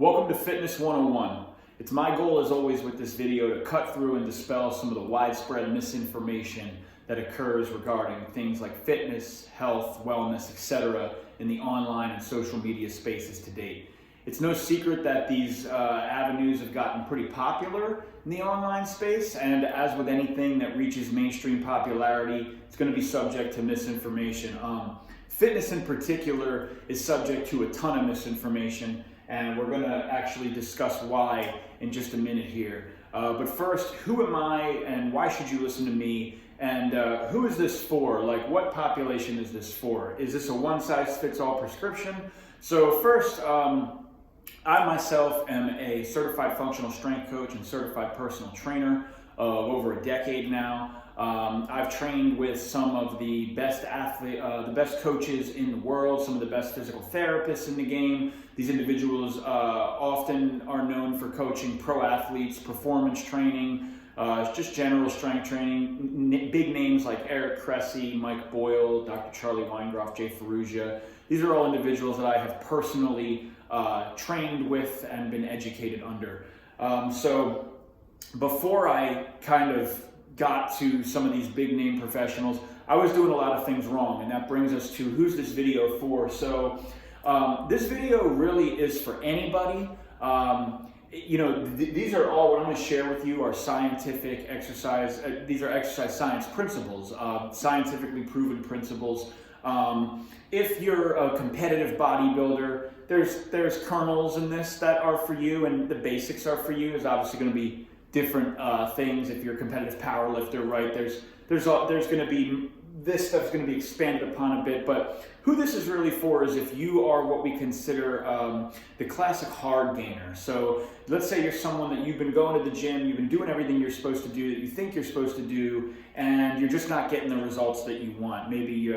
Welcome to Fitness 101. It's my goal as always with this video to cut through and dispel some of the widespread misinformation that occurs regarding things like fitness, health, wellness, etc. in the online and social media spaces to date. It's no secret that these avenues have gotten pretty popular in the online space, and as with anything that reaches mainstream popularity, it's going to be subject to misinformation. Fitness in particular is subject to a ton of misinformation, and we're going to actually discuss why in just a minute here. But first, who am I and why should you listen to me? And who is this for? Like, what population is this for? Is this a one-size-fits-all prescription? So first, I myself am a certified functional strength coach and certified personal trainer of over a decade now. I've trained with some of the best the best coaches in the world, some of the best physical therapists in the game. These individuals often are known for coaching pro athletes, performance training, just general strength training. Big names like Eric Cressy, Mike Boyle, Dr. Charlie Weingroff, Jay Ferrugia. These are all individuals that I have personally trained with and been educated under. So before I kind of got to some of these big name professionals, I was doing a lot of things wrong, and that brings us to who's this video for. So this video really is for anybody. These are all what I'm going to share with you are scientific exercise. These are exercise science principles, scientifically proven principles. If you're a competitive bodybuilder, there's kernels in this that are for you, and the basics are for you. There's obviously going to be different things. If you're a competitive power lifter, right, there's going to be, this stuff's going to be expanded upon a bit, but who this is really for is if you are what we consider the classic hard gainer. So let's say you're someone that you've been going to the gym, you've been doing everything you're supposed to do, that you think you're supposed to do, and you're just not getting the results that you want. Maybe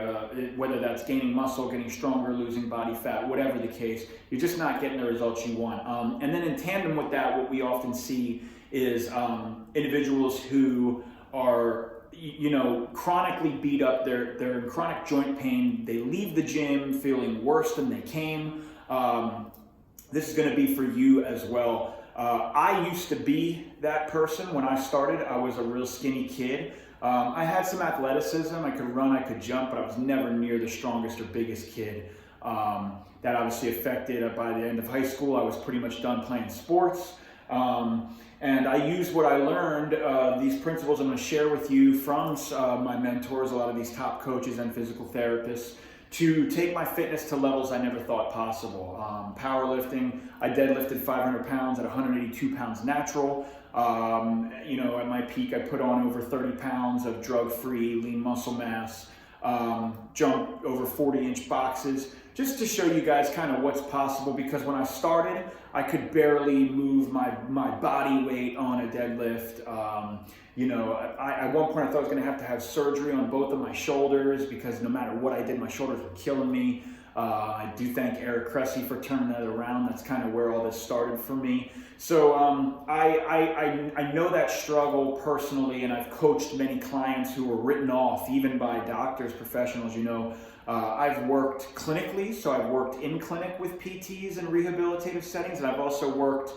whether that's gaining muscle, getting stronger, losing body fat, whatever the case, you're just not getting the results you want. And then in tandem with that, what we often see is individuals who are chronically beat up, they're in chronic joint pain, they leave the gym feeling worse than they came. This is going to be for you as well. I used to be that person when I started. I was a real skinny kid. I had some athleticism, I could run, I could jump, but I was never near the strongest or biggest kid. That obviously affected by the end of high school. I was pretty much done playing sports. And I used what I learned, these principles I'm going to share with you from my mentors, a lot of these top coaches and physical therapists, to take my fitness to levels I never thought possible. Powerlifting, I deadlifted 500 pounds at 182 pounds natural. At my peak, I put on over 30 pounds of drug-free lean muscle mass, jumped over 40-inch boxes, just to show you guys kind of what's possible, because when I started, I could barely move my body weight on a deadlift. At one point I thought I was going to have surgery on both of my shoulders, because no matter what I did, my shoulders were killing me. I do thank Eric Cressy for turning that around. That's kind of where all this started for me. So I know that struggle personally, and I've coached many clients who were written off, even by doctors, professionals. I've worked clinically, so I've worked in clinic with PTs and rehabilitative settings, and I've also worked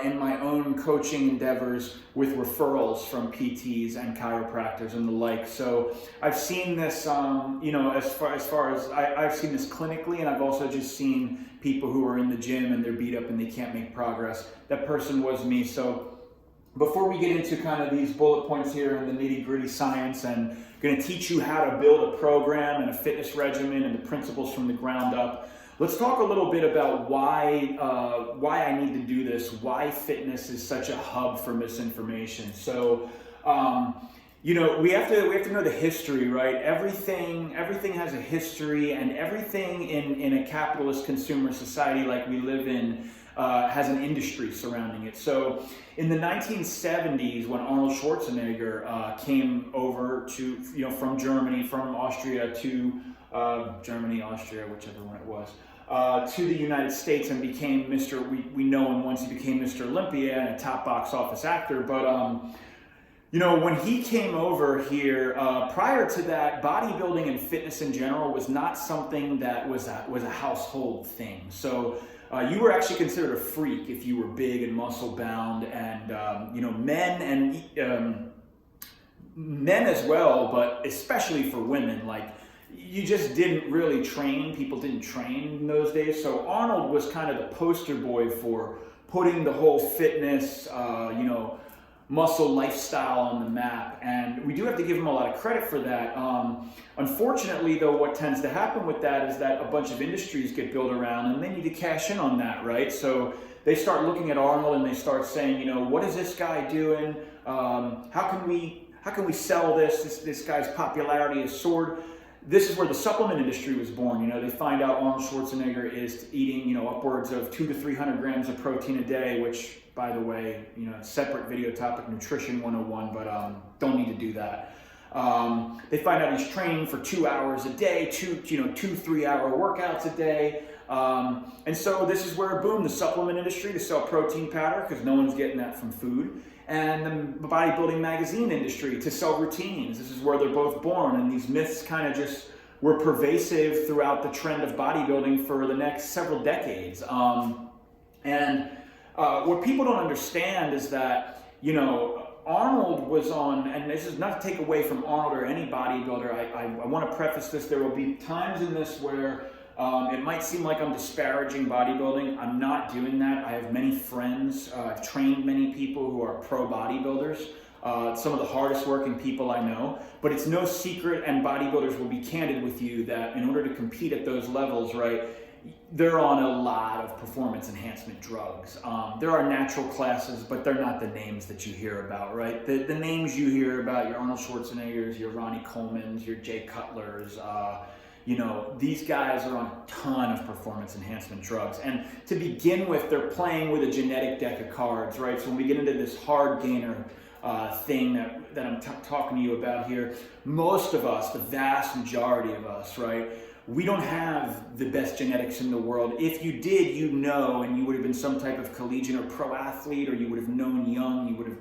in my own coaching endeavors with referrals from PTs and chiropractors and the like. So I've seen this, as far as I've seen this clinically, and I've also just seen people who are in the gym and they're beat up and they can't make progress. That person was me. So before we get into kind of these bullet points here and the nitty-gritty science, and I'm going to teach you how to build a program and a fitness regimen and the principles from the ground up, let's talk a little bit about why I need to do this, why fitness is such a hub for misinformation. So, we have to know the history, right? Everything has a history, and everything in a capitalist consumer society like we live in has an industry surrounding it. So in the 1970s, when Arnold Schwarzenegger came over to, from Germany, from Austria to Germany, Austria, whichever one it was, to the United States, and became we know him once he became Mr. Olympia and a top box office actor. But when he came over here, prior to that, bodybuilding and fitness in general was not something that was a household thing. So you were actually considered a freak if you were big and muscle bound, and men as well, but especially for women, like you just didn't really train. People didn't train in those days. So Arnold was kind of the poster boy for putting the whole fitness, muscle lifestyle on the map. And we do have to give him a lot of credit for that. Unfortunately, though, what tends to happen with that is that a bunch of industries get built around and they need to cash in on that, right? So they start looking at Arnold and they start saying, what is this guy doing? How can we sell this? This guy's popularity has soared. This is where the supplement industry was born. They find out Arnold Schwarzenegger is eating, upwards of 200 to 300 grams of protein a day, which, by the way, separate video topic, nutrition 101, but don't need to do that. They find out he's training for 2 hours a day, 3 hour workouts a day. And so this is where, boom, the supplement industry to sell protein powder, because no one's getting that from food, and the bodybuilding magazine industry to sell routines. This is where they're both born, and these myths kind of just were pervasive throughout the trend of bodybuilding for the next several decades. What people don't understand is that, Arnold was on, and this is not to take away from Arnold or any bodybuilder. I want to preface this. There will be times in this where it might seem like I'm disparaging bodybuilding. I'm not doing that. I have many friends. I've trained many people who are pro bodybuilders. Some of the hardest working people I know. But it's no secret, and bodybuilders will be candid with you, that in order to compete at those levels, right, they're on a lot of performance enhancement drugs. There are natural classes, but they're not the names that you hear about, right? The names you hear about, your Arnold Schwarzeneggers, your Ronnie Colemans, your Jay Cutlers, these guys are on a ton of performance enhancement drugs. And to begin with, they're playing with a genetic deck of cards, right? So when we get into this hardgainer thing that I'm talking to you about here, most of us, the vast majority of us, right, we don't have the best genetics in the world. If you did, and you would have been some type of collegiate or pro athlete, or you would have known young, you would have,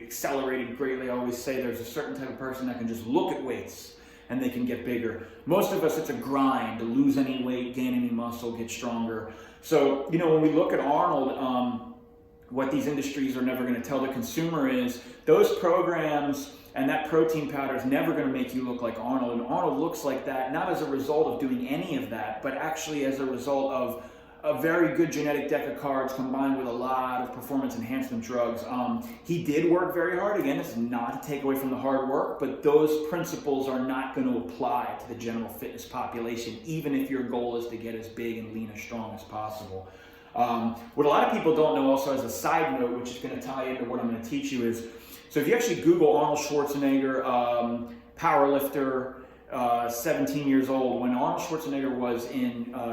accelerated greatly. I always say there's a certain type of person that can just look at weights and they can get bigger. Most of us, it's a grind to lose any weight, gain any muscle, get stronger. So, when we look at Arnold, what these industries are never going to tell the consumer is those programs and that protein powder is never going to make you look like Arnold. And Arnold looks like that, not as a result of doing any of that, but actually as a result of a very good genetic deck of cards combined with a lot of performance enhancement drugs. He did work very hard. Again, it's not to take away from the hard work, but those principles are not going to apply to the general fitness population, even if your goal is to get as big and lean and strong as possible. What a lot of people don't know also, as a side note, which is going to tie into what I'm going to teach you, is, so if you actually Google Arnold Schwarzenegger, powerlifter, 17 years old, when Arnold Schwarzenegger was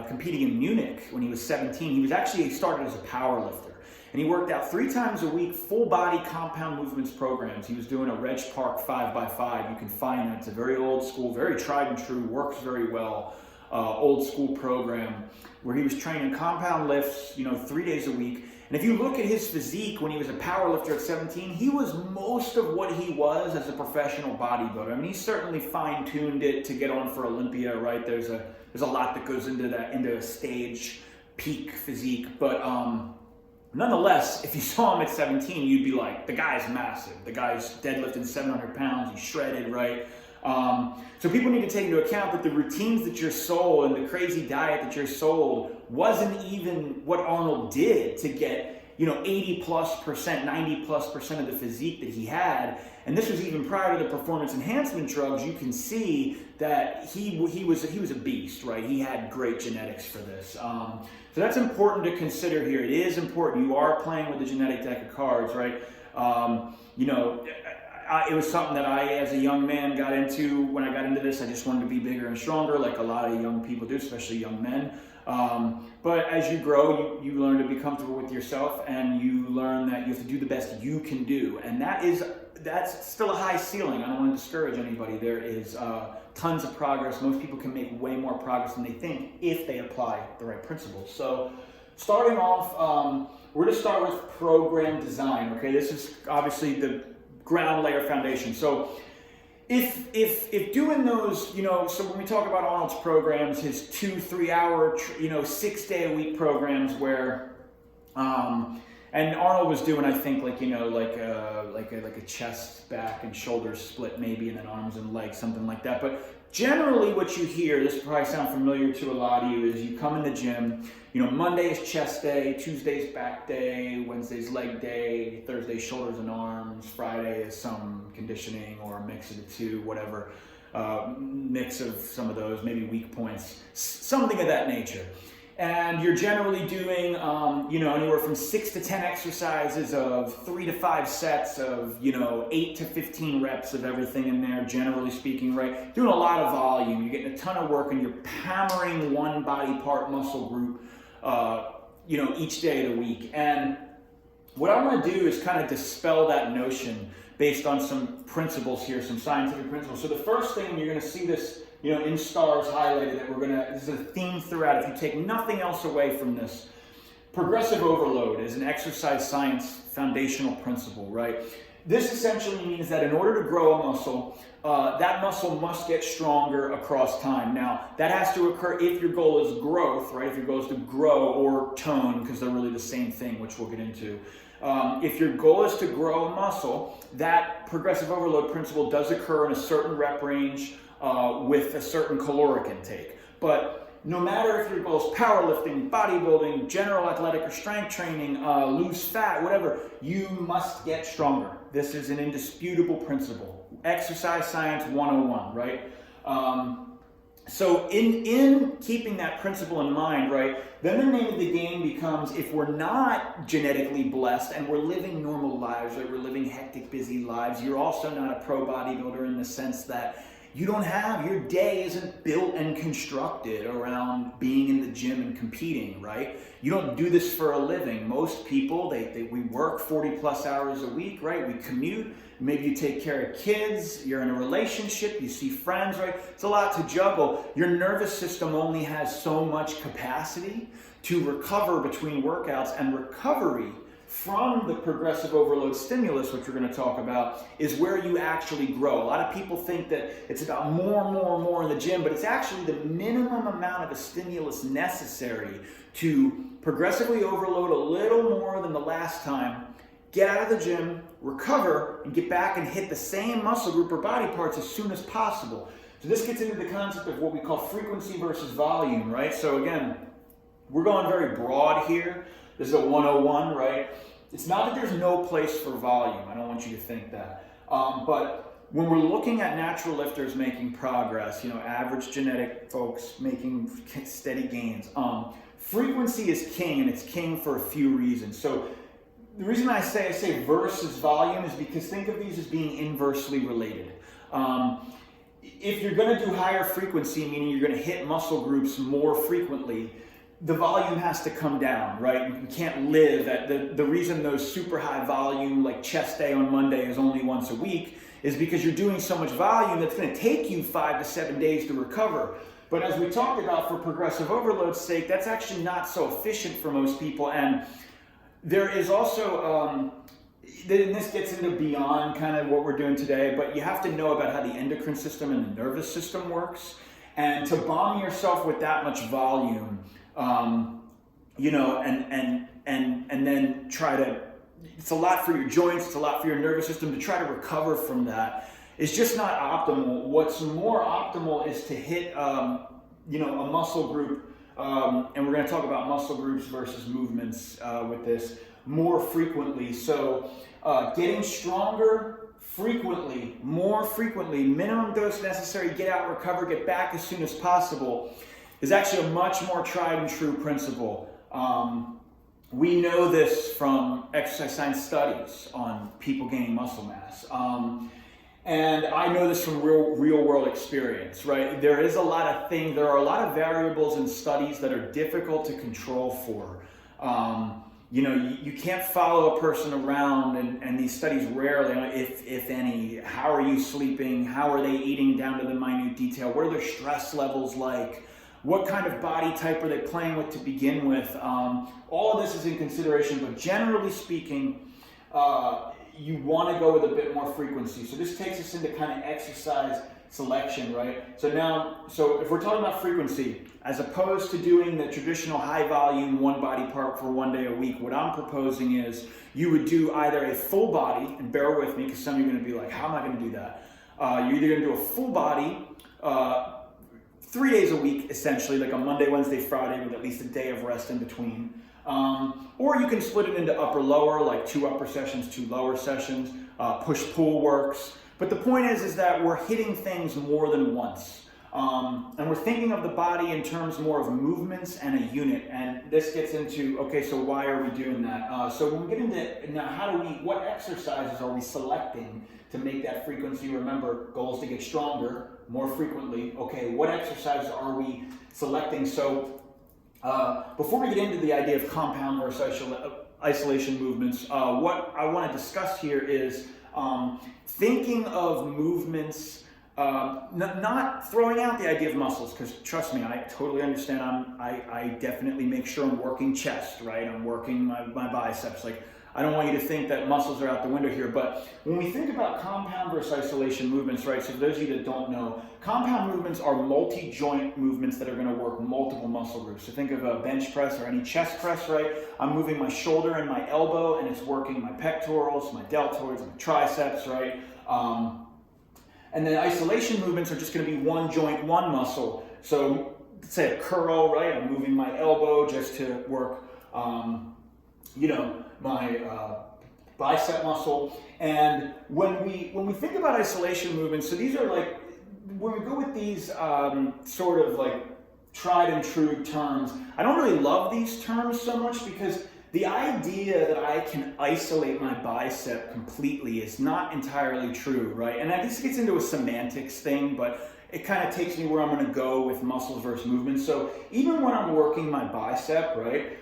competing in Munich when he was 17, he started as a powerlifter. And he worked out 3 times a week, full body compound movements programs. He was doing a Reg Park 5x5. You can find that. It's a very old school, very tried and true, works very well, old school program where he was training compound lifts, 3 days a week. And if you look at his physique when he was a powerlifter at 17, he was most of what he was as a professional bodybuilder. I mean, he certainly fine-tuned it to get on for Olympia, right? There's a lot that goes into that, into a stage peak physique. But nonetheless, if you saw him at 17, you'd be like, the guy's massive. The guy's deadlifting 700 pounds. He's shredded, right? So people need to take into account that the routines that you're sold and the crazy diet that you're sold wasn't even what Arnold did to get, 80+%, 90+% of the physique that he had. And this was even prior to the performance enhancement drugs. You can see that he was a beast, right? He had great genetics for this. So that's important to consider here. It is important. You are playing with the genetic deck of cards, right? It was something that I, as a young man, got into. When I got into this, I just wanted to be bigger and stronger, like a lot of young people do, especially young men. But as you grow, you learn to be comfortable with yourself, and you learn that you have to do the best you can do. And that's still a high ceiling. I don't want to discourage anybody. There is tons of progress. Most people can make way more progress than they think if they apply the right principles. So starting off, we're going to start with program design. Okay, this is obviously the ground layer foundation. So if doing those, so when we talk about Arnold's programs, his 2-3 hour, 6-day-a-week programs where, and Arnold was doing, I think, like a chest, back, and shoulders split maybe, and then arms and legs, something like that. But generally what you hear, this will probably sound familiar to a lot of you, is you come in the gym, Monday is chest day, Tuesday's back day, Wednesday's leg day, Thursday shoulders and arms, Friday is some conditioning or a mix of the two, whatever, mix of some of those, maybe weak points, something of that nature. And you're generally doing, anywhere from 6 to 10 exercises of 3 to 5 sets of, 8 to 15 reps of everything in there, generally speaking, right? Doing a lot of volume. You're getting a ton of work and you're hammering one body part muscle group, each day of the week. And what I'm going to do is kind of dispel that notion based on some principles here, some scientific principles. So the first thing, you're going to see this, in stars highlighted, that this is a theme throughout. If you take nothing else away from this, progressive overload is an exercise science foundational principle, right? This essentially means that in order to grow a muscle, that muscle must get stronger across time. Now, that has to occur if your goal is growth, right? If your goal is to grow or tone, because they're really the same thing, which we'll get into. If your goal is to grow a muscle, that progressive overload principle does occur in a certain rep range, with a certain caloric intake. But no matter if your goal is powerlifting, bodybuilding, general athletic or strength training, lose fat, whatever, you must get stronger. This is an indisputable principle. Exercise science 101, right? So in keeping that principle in mind, right, then the name of the game becomes, if we're not genetically blessed and we're living normal lives, right, we're living hectic, busy lives, you're also not a pro bodybuilder in the sense that your day isn't built and constructed around being in the gym and competing, right? You don't do this for a living. Most people, we work 40 plus hours a week, right? We commute, maybe you take care of kids, you're in a relationship, you see friends, right? It's a lot to juggle. Your nervous system only has so much capacity to recover between workouts, and recovery from the progressive overload stimulus, which we're going to talk about, is where you actually grow. A lot of people think that it's about more in the gym, but it's actually the minimum amount of a stimulus necessary to progressively overload a little more than the last time, get out of the gym, recover, and get back and hit the same muscle group or body parts as soon as possible. So this gets into the concept of what we call frequency versus volume, right? So again, we're going very broad here. This is a 101, right? It's not that there's no place for volume. I don't want you to think that. But when we're looking at natural lifters making progress, average genetic folks making steady gains, frequency is king, and it's king for a few reasons. So the reason I say versus volume is because think of these as being inversely related. If you're going to do higher frequency, meaning you're going to hit muscle groups more frequently, the volume has to come down, right? You can't live at the reason those super high volume, like chest day on Monday, is only once a week, is because you're doing so much volume that's going to take you 5 to 7 days to recover. But as we talked about, for progressive overload's sake, that's actually not so efficient for most people. And there is also, and this gets into beyond kind of what we're doing today, but you have to know about how the endocrine system and the nervous system works. And to bomb yourself with that much volume, and then try to, it's a lot for your joints, it's a lot for your nervous system to try to recover from that. It's just not optimal. What's more optimal is to hit, a muscle group, and we're going to talk about muscle groups versus movements with this more frequently. So getting stronger frequently, more frequently, minimum dose necessary, get out, recover, get back as soon as possible, is actually a much more tried and true principle. We know this from exercise science studies on people gaining muscle mass. And I know this from real world experience, right? There are a lot of variables in studies that are difficult to control for. You can't follow a person around, and these studies rarely, if any, how are you sleeping? How are they eating down to the minute detail? What are their stress levels like? What kind of body type are they playing with to begin with? All of this is in consideration, but generally speaking, you want to go with a bit more frequency. So this takes us into kind of exercise selection, right? So if we're talking about frequency, as opposed to doing the traditional high volume one body part for 1 day a week, what I'm proposing is you would do either a full body, and bear with me because some of you are going to be like, how am I going to do that? You're either going to do a full body 3 days a week, essentially, like a Monday, Wednesday, Friday, with at least a day of rest in between. Or you can split it into upper-lower, like 2 upper sessions, 2 lower sessions. Push-pull works. But the point is that we're hitting things more than once. And we're thinking of the body in terms more of movements and a unit. And this gets into, okay, so why are we doing that? So when we get into, now what exercises are we selecting to make that frequency? Remember, goal is to get stronger more frequently. Okay, what exercises are we selecting? So before we get into the idea of compound versus isolation movements, what I want to discuss here is thinking of movements, not throwing out the idea of muscles, because trust me, I totally understand. I definitely make sure I'm working chest, right? I'm working my biceps. Like, I don't want you to think that muscles are out the window here, but when we think about compound versus isolation movements, right? So for those of you that don't know, compound movements are multi-joint movements that are going to work multiple muscle groups. So think of a bench press or any chest press, right? I'm moving my shoulder and my elbow, and it's working my pectorals, my deltoids, my triceps, right? And then isolation movements are just going to be one joint, one muscle. So let's say a curl, right? I'm moving my elbow just to work, my bicep muscle. And when we think about isolation movements, so these are like, when we go with these sort of like tried and true terms, I don't really love these terms so much, because the idea that I can isolate my bicep completely is not entirely true, right? And this gets into a semantics thing, but it kind of takes me where I'm going to go with muscles versus movements. So even when I'm working my bicep, right,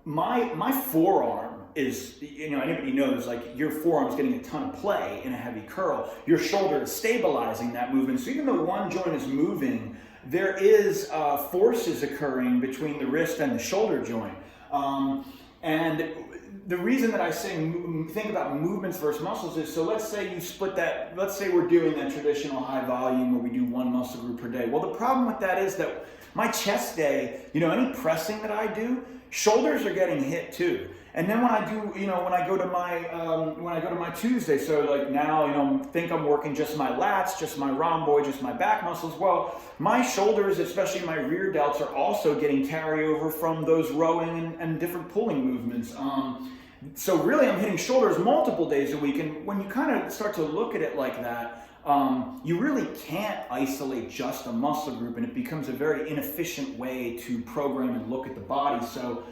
my forearm is, anybody knows, like, your forearm's getting a ton of play in a heavy curl. Your shoulder is stabilizing that movement. So even though one joint is moving, there is forces occurring between the wrist and the shoulder joint. And the reason that I say think about movements versus muscles is, so let's say you split that, let's say we're doing that traditional high volume where we do one muscle group per day. Well, the problem with that is that my chest day, any pressing that I do, shoulders are getting hit too. And then when I do, when I go to my Tuesday, so like now, think I'm working just my lats, just my rhomboid, just my back muscles. Well, my shoulders, especially my rear delts, are also getting carryover from those rowing and different pulling movements. So really, I'm hitting shoulders multiple days a week. And when you kind of start to look at it like that, you really can't isolate just a muscle group, and it becomes a very inefficient way to program and look at the body. So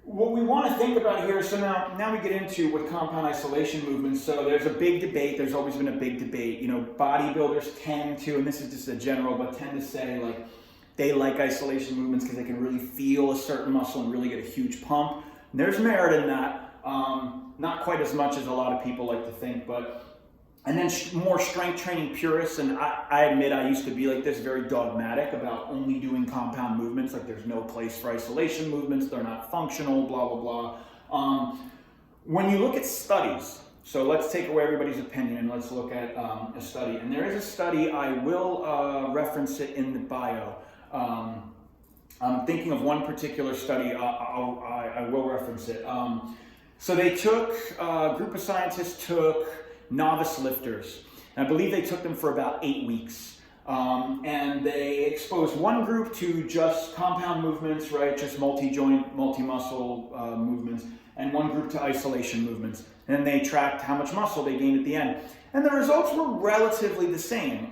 what we want to think about here, so now we get into with compound isolation movements. So there's a big debate, there's always been a big debate. Bodybuilders tend to, and this is just a general, but tend to say like they like isolation movements because they can really feel a certain muscle and really get a huge pump. And there's merit in that, not quite as much as a lot of people like to think, but and then more strength training purists, and I admit I used to be like this, very dogmatic about only doing compound movements, like there's no place for isolation movements, they're not functional, blah, blah, blah. When you look at studies, so let's take away everybody's opinion and let's look at a study. And there is a study, I will reference it in the bio. I'm thinking of one particular study, I will reference it. So they took, a group of scientists took novice lifters. And I believe they took them for about 8 weeks. And they exposed one group to just compound movements, right? Just multi-joint, multi-muscle movements, and one group to isolation movements. And they tracked how much muscle they gained at the end. And the results were relatively the same.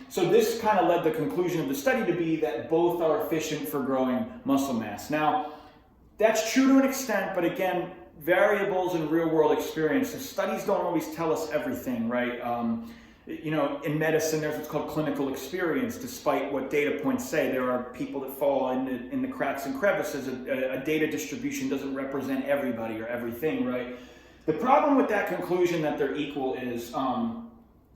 So this kind of led the conclusion of the study to be that both are efficient for growing muscle mass. Now, that's true to an extent, but again, variables in real-world experience. The studies don't always tell us everything, right? In medicine, there's what's called clinical experience. Despite what data points say, there are people that fall in the cracks and crevices. A data distribution doesn't represent everybody or everything, right? The problem with that conclusion that they're equal is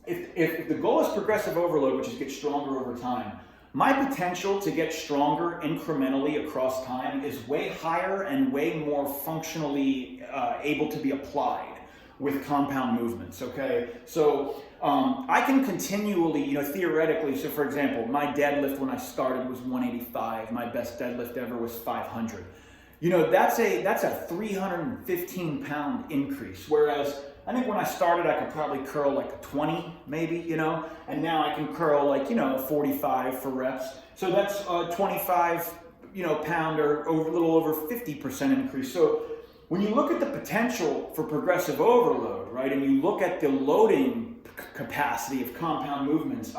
if the goal is progressive overload, which is get stronger over time, my potential to get stronger incrementally across time is way higher and way more functionally able to be applied. with compound movements, okay? So I can continually, theoretically, so for example, my deadlift when I started was 185. My best deadlift ever was 500. That's a 315-pound increase, whereas I think when I started, I could probably curl like 20, maybe, and now I can curl like, 45 for reps. So that's a 25, pound or a little over 50% increase. So when you look at the potential for progressive overload, right, and you look at the loading capacity of compound movements,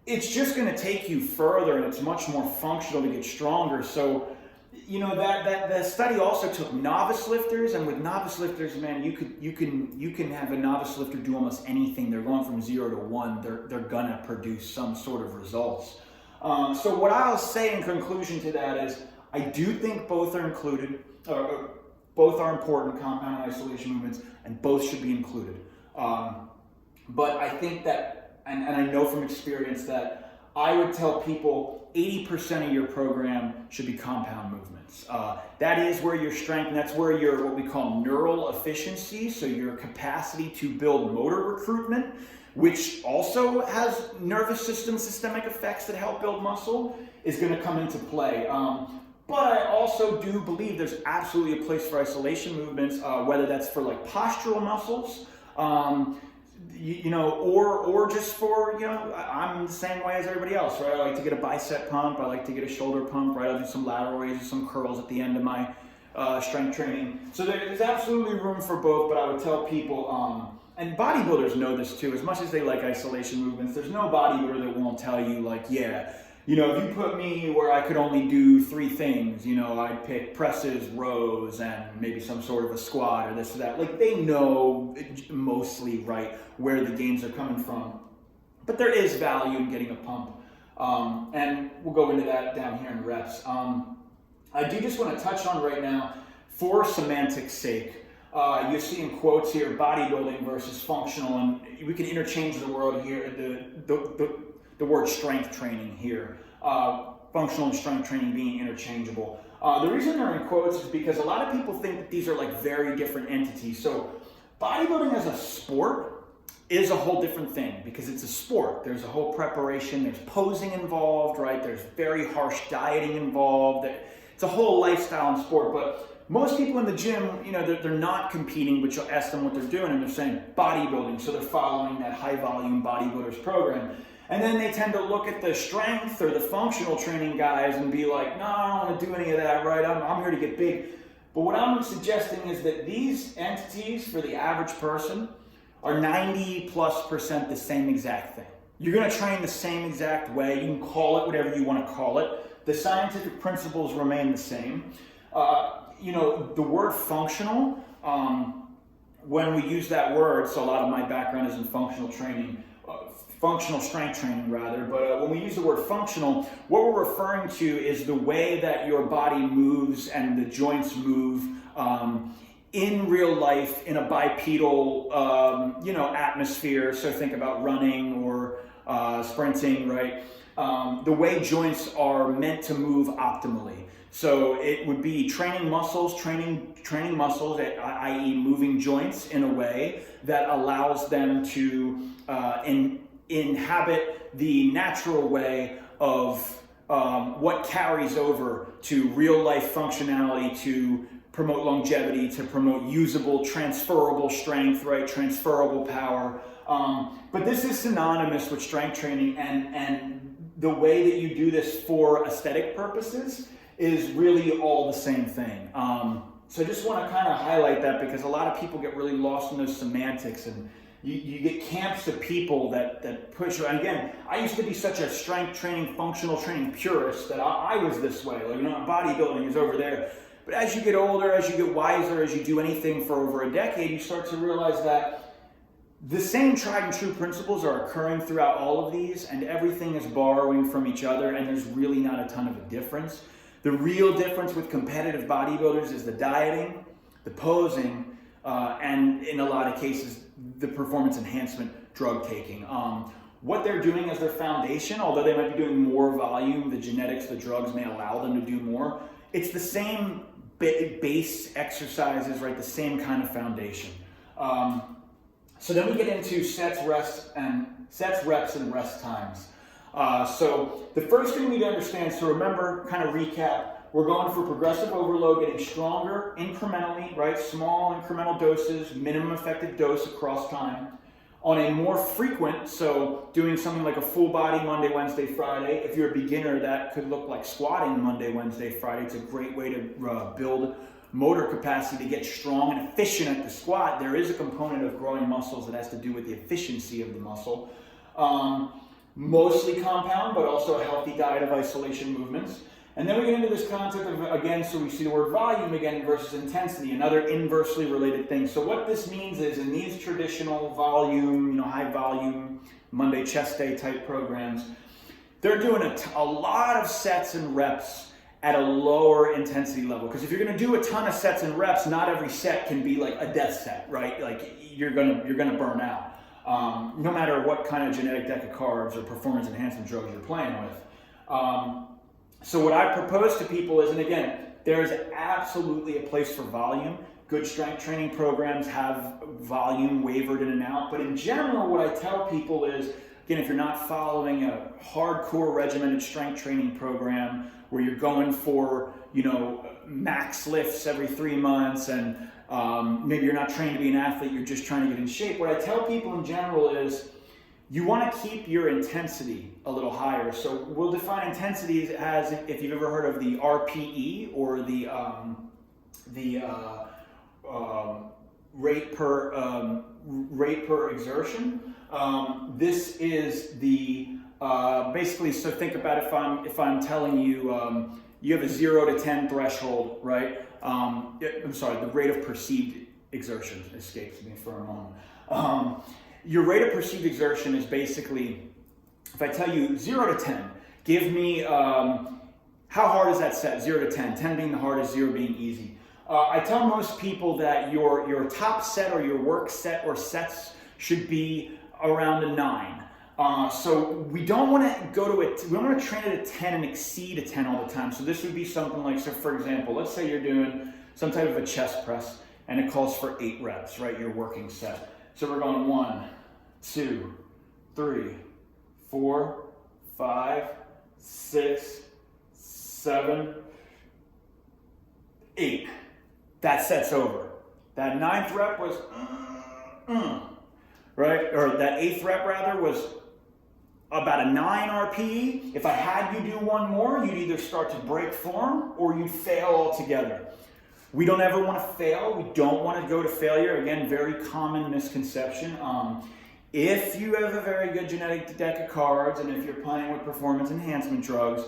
it's just going to take you further, and it's much more functional to get stronger. So that the study also took novice lifters, and with novice lifters, man, you can have a novice lifter do almost anything. They're going from 0 to 1. They're gonna produce some sort of results. So what I'll say in conclusion to that is, I do think both are included. Both are important, compound and isolation movements, and both should be included. But I think that, and I know from experience that I would tell people 80% of your program should be compound movements. That is where your strength, and that's where your what we call neural efficiency, so your capacity to build motor recruitment, which also has nervous system systemic effects that help build muscle, is going to come into play. But I also do believe there's absolutely a place for isolation movements, whether that's for like postural muscles, or just for, I'm the same way as everybody else, right? I like to get a bicep pump, I like to get a shoulder pump, right? I'll do some lateral raises, some curls at the end of my strength training. So there's absolutely room for both, but I would tell people, and bodybuilders know this too, as much as they like isolation movements, there's no bodybuilder that won't tell you, like, yeah, if you put me where I could only do 3 things, I'd pick presses, rows, and maybe some sort of a squat or this or that. Like, they know mostly, right, where the gains are coming from. But there is value in getting a pump. And we'll go into that down here in reps. I do just want to touch on right now, for semantics sake, you see in quotes here, bodybuilding versus functional, and we can interchange the word here, the word strength training here, functional and strength training being interchangeable. The reason they're in quotes is because a lot of people think that these are like very different entities. So bodybuilding as a sport is a whole different thing, because it's a sport. There's a whole preparation, there's posing involved, right? There's very harsh dieting involved. It's a whole lifestyle in sport, but most people in the gym, they're not competing, but you'll ask them what they're doing, and they're saying bodybuilding, so they're following that high-volume bodybuilders program. And then they tend to look at the strength or the functional training guys and be like, no, I don't want to do any of that, right? I'm here to get big. But what I'm suggesting is that these entities, for the average person, are 90+% the same exact thing. You're going to train the same exact way. You can call it whatever you want to call it. The scientific principles remain the same. The word functional, when we use that word, so a lot of my background is in functional training, functional strength training rather, but when we use the word functional, what we're referring to is the way that your body moves and the joints move in real life in a bipedal, atmosphere. So think about running or sprinting, right? The way joints are meant to move optimally. So it would be training muscles, i.e. moving joints in a way that allows them to inhabit the natural way of what carries over to real life functionality, to promote longevity, to promote usable, transferable strength, right? Transferable power. But this is synonymous with strength training, and the way that you do this for aesthetic purposes is really all the same thing. So I just want to kind of highlight that, because a lot of people get really lost in those semantics, and you get camps of people that push. And again, I used to be such a strength training, functional training purist that I was this way. Like, bodybuilding is over there. But as you get older, as you get wiser, as you do anything for over a decade, you start to realize that the same tried and true principles are occurring throughout all of these, and everything is borrowing from each other, and there's really not a ton of a difference. The real difference with competitive bodybuilders is the dieting, the posing, and in a lot of cases, the performance enhancement drug taking. What they're doing as their foundation, although they might be doing more volume, the genetics, the drugs may allow them to do more. It's the same base exercises, right? The same kind of foundation. So then we get into sets, reps, and rest times. So the first thing we need to understand, so remember, kind of recap, we're going for progressive overload, getting stronger incrementally, right? Small incremental doses, minimum effective dose across time. On a more frequent, so doing something like a full body Monday, Wednesday, Friday. If you're a beginner, that could look like squatting Monday, Wednesday, Friday. It's a great way to build motor capacity to get strong and efficient at the squat. There is a component of growing muscles that has to do with the efficiency of the muscle. Mostly compound, but also a healthy diet of isolation movements. And then we get into this concept of, again, so we see the word volume again versus intensity, another inversely related thing. So what this means is in these traditional volume, high volume, Monday chest day type programs, they're doing a lot of sets and reps at a lower intensity level. Because if you're going to do a ton of sets and reps, not every set can be like a death set, right? Like you're gonna burn out, no matter what kind of genetic deck of cards or performance enhancement drugs you're playing with. So what I propose to people is, and again, there's absolutely a place for volume. Good strength training programs have volume wavered in and out, but in general, what I tell people is, again, if you're not following a hardcore regimented strength training program where you're going for, max lifts every 3 months and maybe you're not trained to be an athlete, you're just trying to get in shape. What I tell people in general is, you want to keep your intensity a little higher. So we'll define intensity as, if you've ever heard of the RPE or the rate per exertion. This is the basically. So think about if I'm telling you you have a 0 to 10 threshold, right? I'm sorry, the rate of perceived exertion escapes me for a moment. Your rate of perceived exertion is basically, if I tell you 0 to 10, give me, how hard is that set? 0 to 10, 10 being the hardest, 0 being easy. I tell most people that your top set or your work set or sets should be around a 9. So we don't want to go to it, we don't want to train at a 10 and exceed a 10 all the time. So this would be something like, so for example, let's say you're doing some type of a chest press and it calls for 8 reps, right? Your working set. So we're going 1, 2, 3, 4, 5, 6, 7, 8. That set's over. That 9th rep was, right? Or that 8th rep rather was about a 9 RPE. If I had you do one more, you'd either start to break form or you'd fail altogether. We don't ever want to fail. We don't want to go to failure. Again, very common misconception. If you have a very good genetic deck of cards and if you're playing with performance enhancement drugs,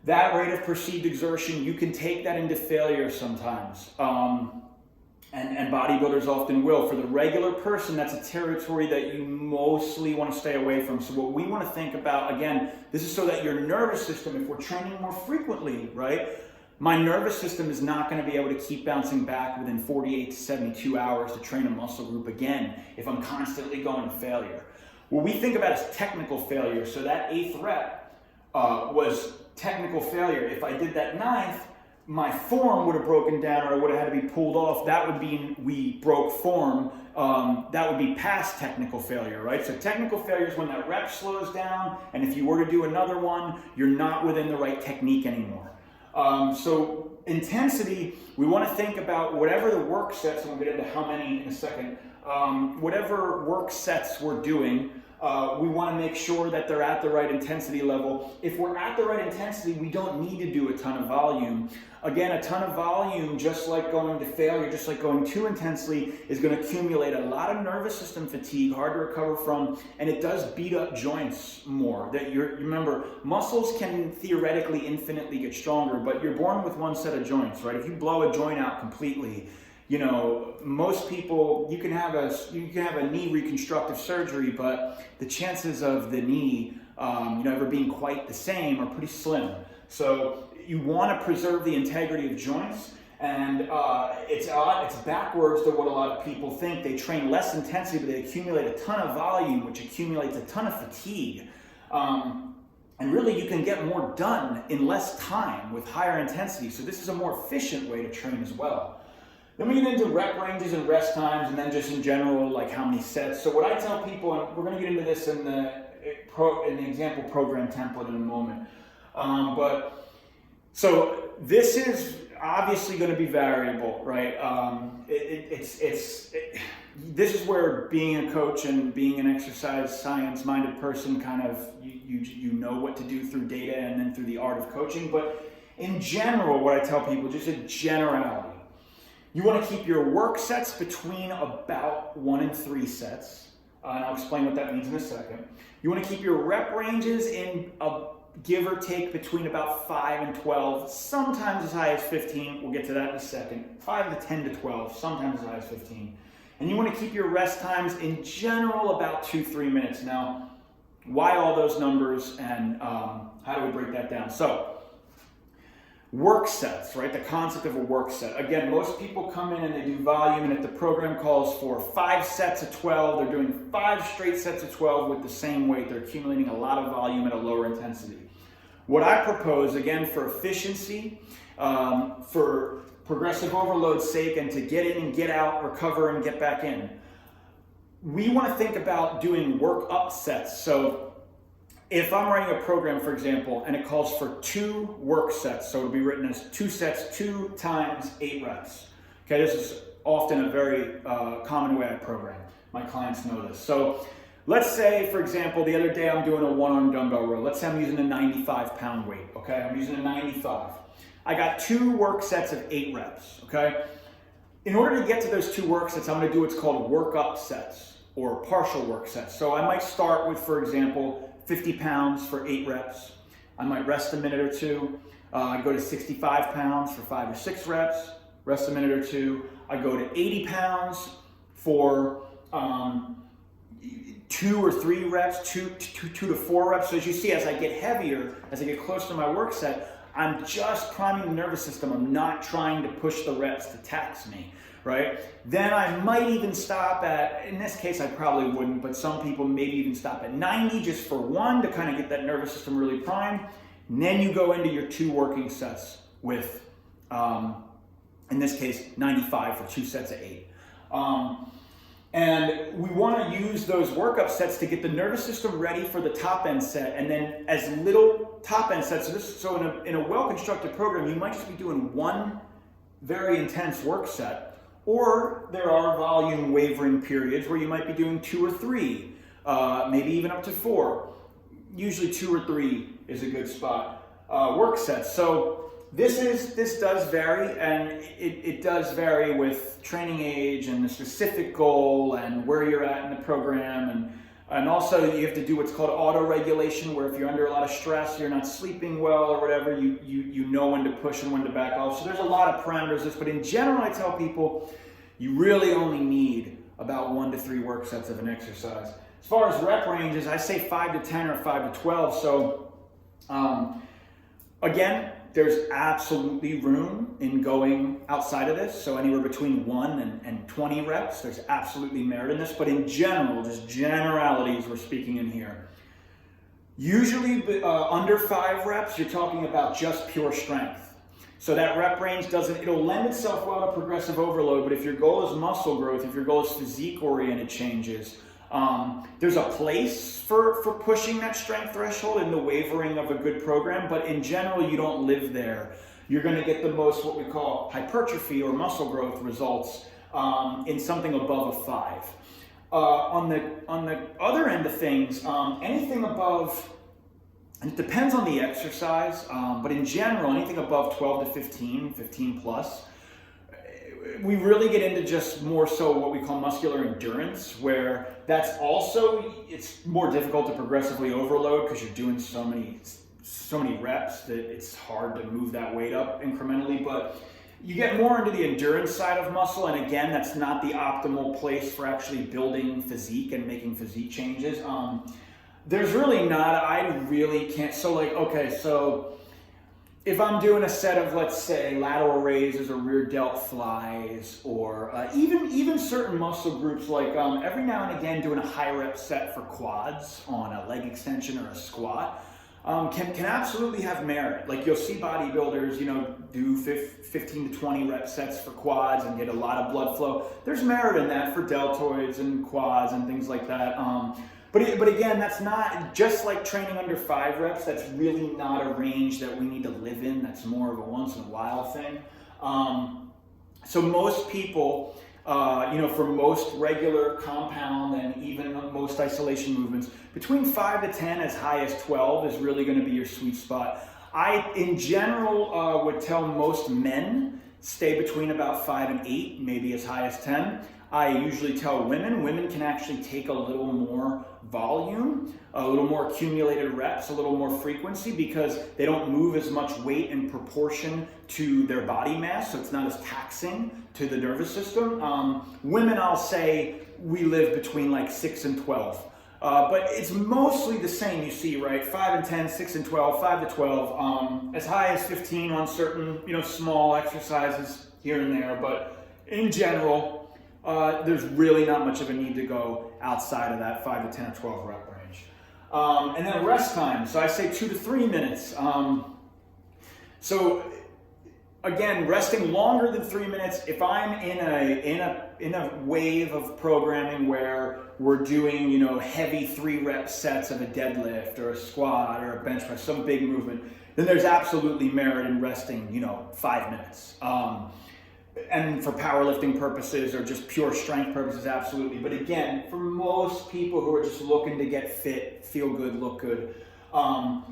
that rate of perceived exertion, you can take that into failure sometimes. And bodybuilders often will. For the regular person, that's a territory that you mostly want to stay away from. So what we want to think about, again, this is so that your nervous system, if we're training more frequently, right? My nervous system is not going to be able to keep bouncing back within 48 to 72 hours to train a muscle group again if I'm constantly going to failure. What we think about is technical failure. So that 8th rep was technical failure. If I did that 9th, my form would have broken down or it would have had to be pulled off. That would be, we broke form. That would be past technical failure, right? So technical failure is when that rep slows down, and if you were to do another one, you're not within the right technique anymore. So intensity, we want to think about whatever the work sets, and we'll get into how many in a second, whatever work sets we're doing, we want to make sure that they're at the right intensity level. If we're at the right intensity, we don't need to do a ton of volume. Again, a ton of volume, just like going to failure, just like going too intensely, is going to accumulate a lot of nervous system fatigue, hard to recover from, and it does beat up joints more. Remember, muscles can theoretically infinitely get stronger, but you're born with one set of joints, right? If you blow a joint out completely, most people, you can have a knee reconstructive surgery, but the chances of the knee, ever being quite the same are pretty slim. So you want to preserve the integrity of joints, and it's backwards to what a lot of people think. They train less intensity, but they accumulate a ton of volume, which accumulates a ton of fatigue. And really, you can get more done in less time with higher intensity. So this is a more efficient way to train as well. Then we get into rep ranges and rest times, and then just in general, like how many sets. So what I tell people, and we're going to get into this in the example program template in a moment, so this is obviously going to be variable, right? This is where being a coach and being an exercise science-minded person kind of, you know what to do through data and then through the art of coaching. But in general, what I tell people, just a generality, you want to keep your work sets between about 1 and 3 sets. And I'll explain what that means in a second. You want to keep your rep ranges in a give or take between about 5 and 12, sometimes as high as 15. We'll get to that in a second. 5 to 10 to 12, sometimes as high as 15. And you want to keep your rest times in general about 2-3 minutes. Now, why all those numbers, and how do we break that down? So, work sets, right? The concept of a work set. Again, most people come in and they do volume, and if the program calls for 5 sets of 12, they're doing 5 straight sets of 12 with the same weight. They're accumulating a lot of volume at a lower intensity. What I propose, again, for efficiency, for progressive overload's sake, and to get in and get out, recover and get back in, we want to think about doing work up sets. So if I'm writing a program, for example, and it calls for 2 work sets, so it'll be written as 2 sets, 2 times 8 reps. Okay, this is often a very common way I program. My clients know this. So let's say, for example, the other day I'm doing a 1-arm dumbbell row. Let's say I'm using a 95-pound weight, okay? I'm using a 95. I got 2 work sets of 8 reps, okay? In order to get to those 2 work sets, I'm gonna do what's called work up sets or partial work sets. So I might start with, for example, 50 pounds for 8 reps. I might rest a minute or two. I go to 65 pounds for 5 or 6 reps, rest a minute or two. I go to 80 pounds for 2 or 3 reps, 2 to 4 reps. So as you see, as I get heavier, as I get closer to my work set, I'm just priming the nervous system. I'm not trying to push the reps to tax me, right? Then I might even stop at, in this case I probably wouldn't, but some people maybe even stop at 90 just for 1 to kind of get that nervous system really primed. And then you go into your 2 working sets with, in this case, 95 for 2 sets of 8. And we want to use those workup sets to get the nervous system ready for the top end set, and then as little top end sets. So in a well-constructed program, you might just be doing 1 very intense work set, or there are volume wavering periods where you might be doing 2 or 3, maybe even up to 4. Usually 2 or 3 is a good spot. Work sets. So this does vary, and it does vary with training age and the specific goal and where you're at in the program, and also you have to do what's called auto-regulation, where if you're under a lot of stress, you're not sleeping well or whatever, you know when to push and when to back off. So there's a lot of parameters to this, but in general I tell people you really only need about 1 to 3 work sets of an exercise. As far as rep ranges, I say 5 to 10 or 5 to 12. So again, there's absolutely room in going outside of this. So anywhere between 1 and 20 reps, there's absolutely merit in this. But in general, just generalities we're speaking in here. Usually under 5 reps, you're talking about just pure strength. So that rep range it'll lend itself well to progressive overload, but if your goal is muscle growth, if your goal is physique-oriented changes, there's a place for pushing that strength threshold in the wavering of a good program, but in general, you don't live there. You're going to get the most what we call hypertrophy or muscle growth results in something above a 5. On the other end of things, anything above, and it depends on the exercise, but in general, anything above 12 to 15 plus, we really get into just more so what we call muscular endurance, where it's more difficult to progressively overload because you're doing so many reps that it's hard to move that weight up incrementally. But you get more into the endurance side of muscle, and again, that's not the optimal place for actually building physique and making physique changes. There's really not, I really can't, so if I'm doing a set of, let's say, lateral raises or rear delt flies, or even certain muscle groups, like every now and again doing a high rep set for quads on a leg extension or a squat, can absolutely have merit. Like you'll see bodybuilders, do 15 to 20 rep sets for quads and get a lot of blood flow. There's merit in that for deltoids and quads and things like that. But again, that's not, just like training under 5 reps, that's really not a range that we need to live in. That's more of a once in a while thing. So most people, for most regular compound and even most isolation movements, between 5 to 10, as high as 12 is really going to be your sweet spot. I, in general, would tell most men stay between about 5 and 8, maybe as high as 10. I usually tell women can actually take a little more volume, a little more accumulated reps, a little more frequency, because they don't move as much weight in proportion to their body mass, so it's not as taxing to the nervous system. Women, I'll say, we live between like 6 and 12. But it's mostly the same, you see, right? 5 and 10, 6 and 12, 5 to 12, as high as 15 on certain, small exercises here and there. But in general, there's really not much of a need to go outside of that 5 to 10 or 12 rep range. And then rest time. So I say 2 to 3 minutes. So again, resting longer than 3 minutes. If I'm in a wave of programming where we're doing, heavy 3-rep sets of a deadlift or a squat or a bench press, some big movement, then there's absolutely merit in resting, 5 minutes. And for powerlifting purposes or just pure strength purposes, absolutely. But again, for most people who are just looking to get fit, feel good, look good,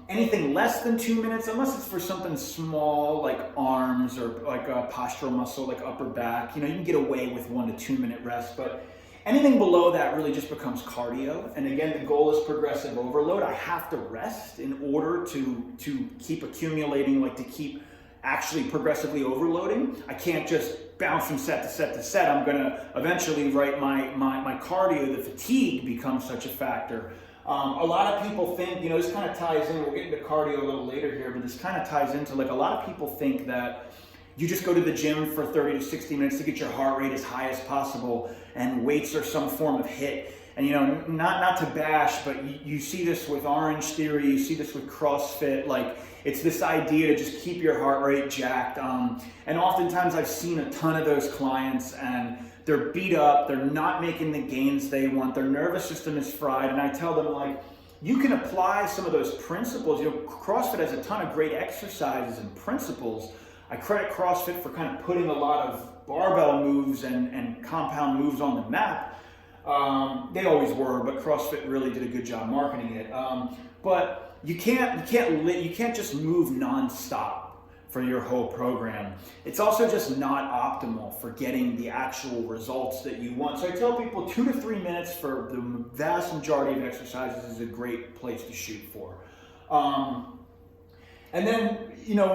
anything less than 2 minutes, unless it's for something small like arms or like a postural muscle like upper back, you can get away with 1 to 2 minute rest. But anything below that really just becomes cardio. And again, the goal is progressive overload. I have to rest in order to keep accumulating, like to keep actually progressively overloading. I can't just bounce from set to set to set. I'm gonna eventually, right, my cardio, the fatigue becomes such a factor. A lot of people think, this kind of ties in, we'll get into cardio a little later here, but this kind of ties into, like, a lot of people think that you just go to the gym for 30 to 60 minutes to get your heart rate as high as possible, and weights are some form of hit. And not to bash, but you see this with Orange Theory, you see this with CrossFit, like it's this idea to just keep your heart rate jacked. And oftentimes I've seen a ton of those clients and they're beat up, they're not making the gains they want, their nervous system is fried, and I tell them, like, you can apply some of those principles. CrossFit has a ton of great exercises and principles. I credit CrossFit for kind of putting a lot of barbell moves and compound moves on the map. They always were, but CrossFit really did a good job marketing it. But you can't just move nonstop for your whole program. It's also just not optimal for getting the actual results that you want. So I tell people 2 to 3 minutes for the vast majority of exercises is a great place to shoot for. And then,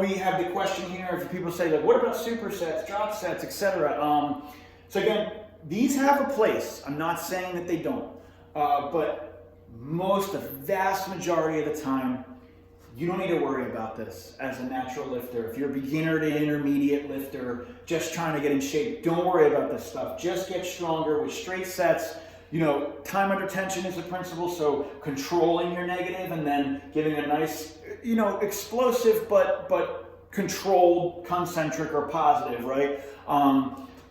we have the question here, if people say, like, what about supersets, drop sets, etc. So again, these have a place. I'm not saying that they don't, but the vast majority of the time, you don't need to worry about this as a natural lifter. If you're a beginner to intermediate lifter, just trying to get in shape, don't worry about this stuff. Just get stronger with straight sets. Time under tension is a principle, so controlling your negative and then giving a nice, explosive but controlled, concentric or positive, right?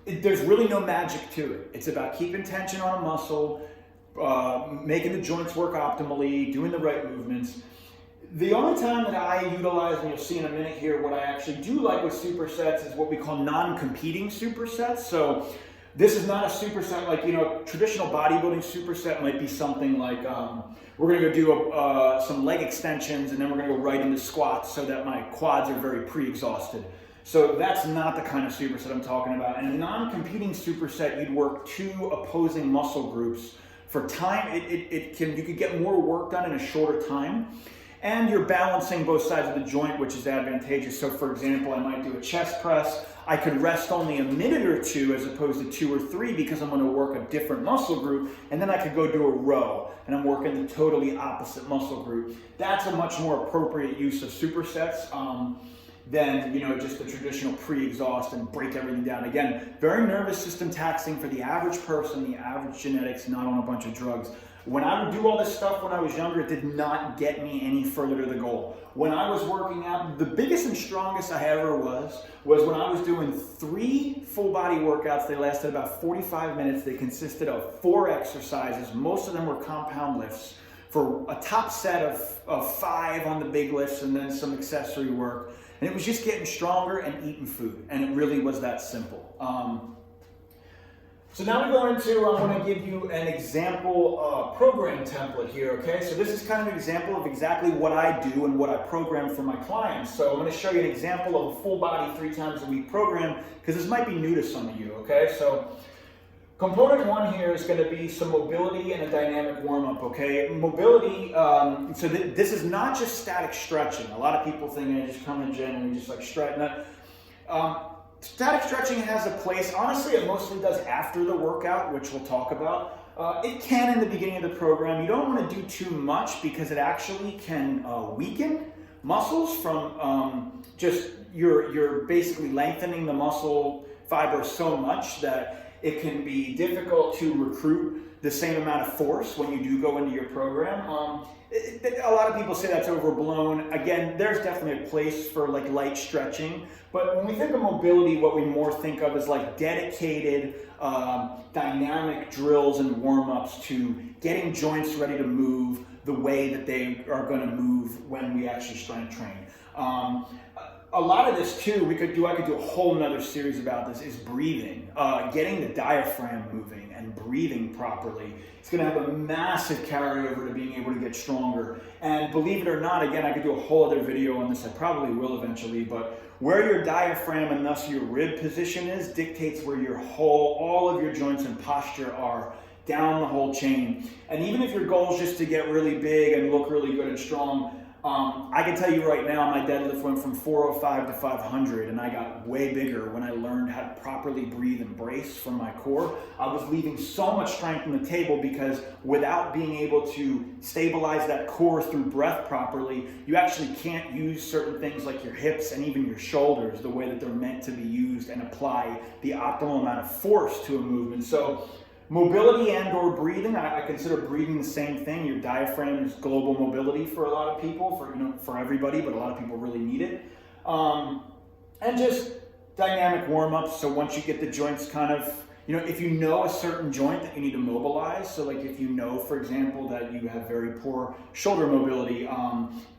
There's really no magic to it. It's about keeping tension on a muscle, making the joints work optimally, doing the right movements. The only time that I utilize, and you'll see in a minute here, what I actually do like with supersets is what we call non-competing supersets. So this is not a superset like, traditional bodybuilding superset might be something like, we're gonna go do some leg extensions and then we're gonna go right into squats so that my quads are very pre-exhausted. So that's not the kind of superset I'm talking about. In a non-competing superset, you'd work 2 opposing muscle groups for time. You could get more work done in a shorter time, and you're balancing both sides of the joint, which is advantageous. So for example, I might do a chest press. I could rest only a minute or 2 as opposed to 2 or 3 because I'm going to work a different muscle group, and then I could go do a row and I'm working the totally opposite muscle group. That's a much more appropriate use of supersets than just the traditional pre-exhaust and break everything down. Again, very nervous system taxing for the average person, the average genetics, not on a bunch of drugs. When I would do all this stuff when I was younger, it did not get me any further to the goal. When I was working out, the biggest and strongest I ever was when I was doing 3 full body workouts. They lasted about 45 minutes. They consisted of 4 exercises. Most of them were compound lifts for a top set of 5 on the big lifts and then some accessory work. And it was just getting stronger and eating food. And it really was that simple. So now we go into, I want to give you an example program template here, okay? So this is kind of an example of exactly what I do and what I program for my clients. So I'm going to show you an example of a full body 3 times a week program, because this might be new to some of you, okay? So component 1 here is going to be some mobility and a dynamic warm-up, okay? Mobility, so this is not just static stretching. A lot of people think I just come in gym and we just like stretch that. Static stretching has a place. Honestly, it mostly does after the workout, which we'll talk about. It can in the beginning of the program. You don't want to do too much because it actually can weaken muscles from just you're basically lengthening the muscle fiber so much that it can be difficult to recruit the same amount of force when you do go into your program. A lot of people say that's overblown. Again, there's definitely a place for like light stretching, but when we think of mobility, what we more think of is like dedicated dynamic drills and warm-ups to getting joints ready to move the way that they are going to move when we actually strength train. A lot of this too, I could do a whole nother series about this, is breathing. Getting the diaphragm moving and breathing properly. It's going to have a massive carryover to being able to get stronger. And believe it or not, again, I could do a whole other video on this. I probably will eventually, but where your diaphragm and thus your rib position is dictates where all of your joints and posture are down the whole chain. And even if your goal is just to get really big and look really good and strong, I can tell you right now, my deadlift went from 405 to 500, and I got way bigger when I learned how to properly breathe and brace from my core. I was leaving so much strength on the table because without being able to stabilize that core through breath properly, you actually can't use certain things like your hips and even your shoulders the way that they're meant to be used and apply the optimal amount of force to a movement. So mobility and or breathing, I consider breathing the same thing. Your diaphragm is global mobility for a lot of people, for everybody, but a lot of people really need it. And just dynamic warm-ups. So once you get the joints kind of, if you know a certain joint that you need to mobilize, so like if you know, for example, that you have very poor shoulder mobility,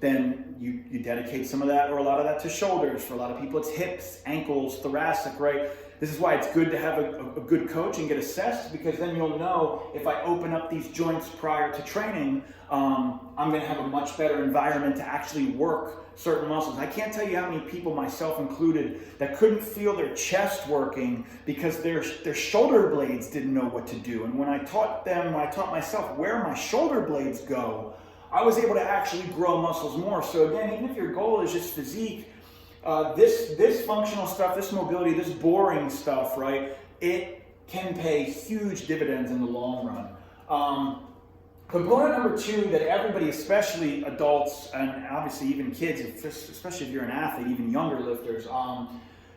then you dedicate some of that or a lot of that to shoulders. For a lot of people, it's hips, ankles, thoracic, right? This is why it's good to have a good coach and get assessed, because then you'll know if I open up these joints prior to training, I'm going to have a much better environment to actually work certain muscles. I can't tell you how many people, myself included, that couldn't feel their chest working because their shoulder blades didn't know what to do. And when I taught myself where my shoulder blades go, I was able to actually grow muscles more. So again, even if your goal is just physique, this functional stuff, this mobility, this boring stuff, right, it can pay huge dividends in the long run. Component number 2 that everybody, especially adults and obviously even kids, especially if you're an athlete, even younger lifters,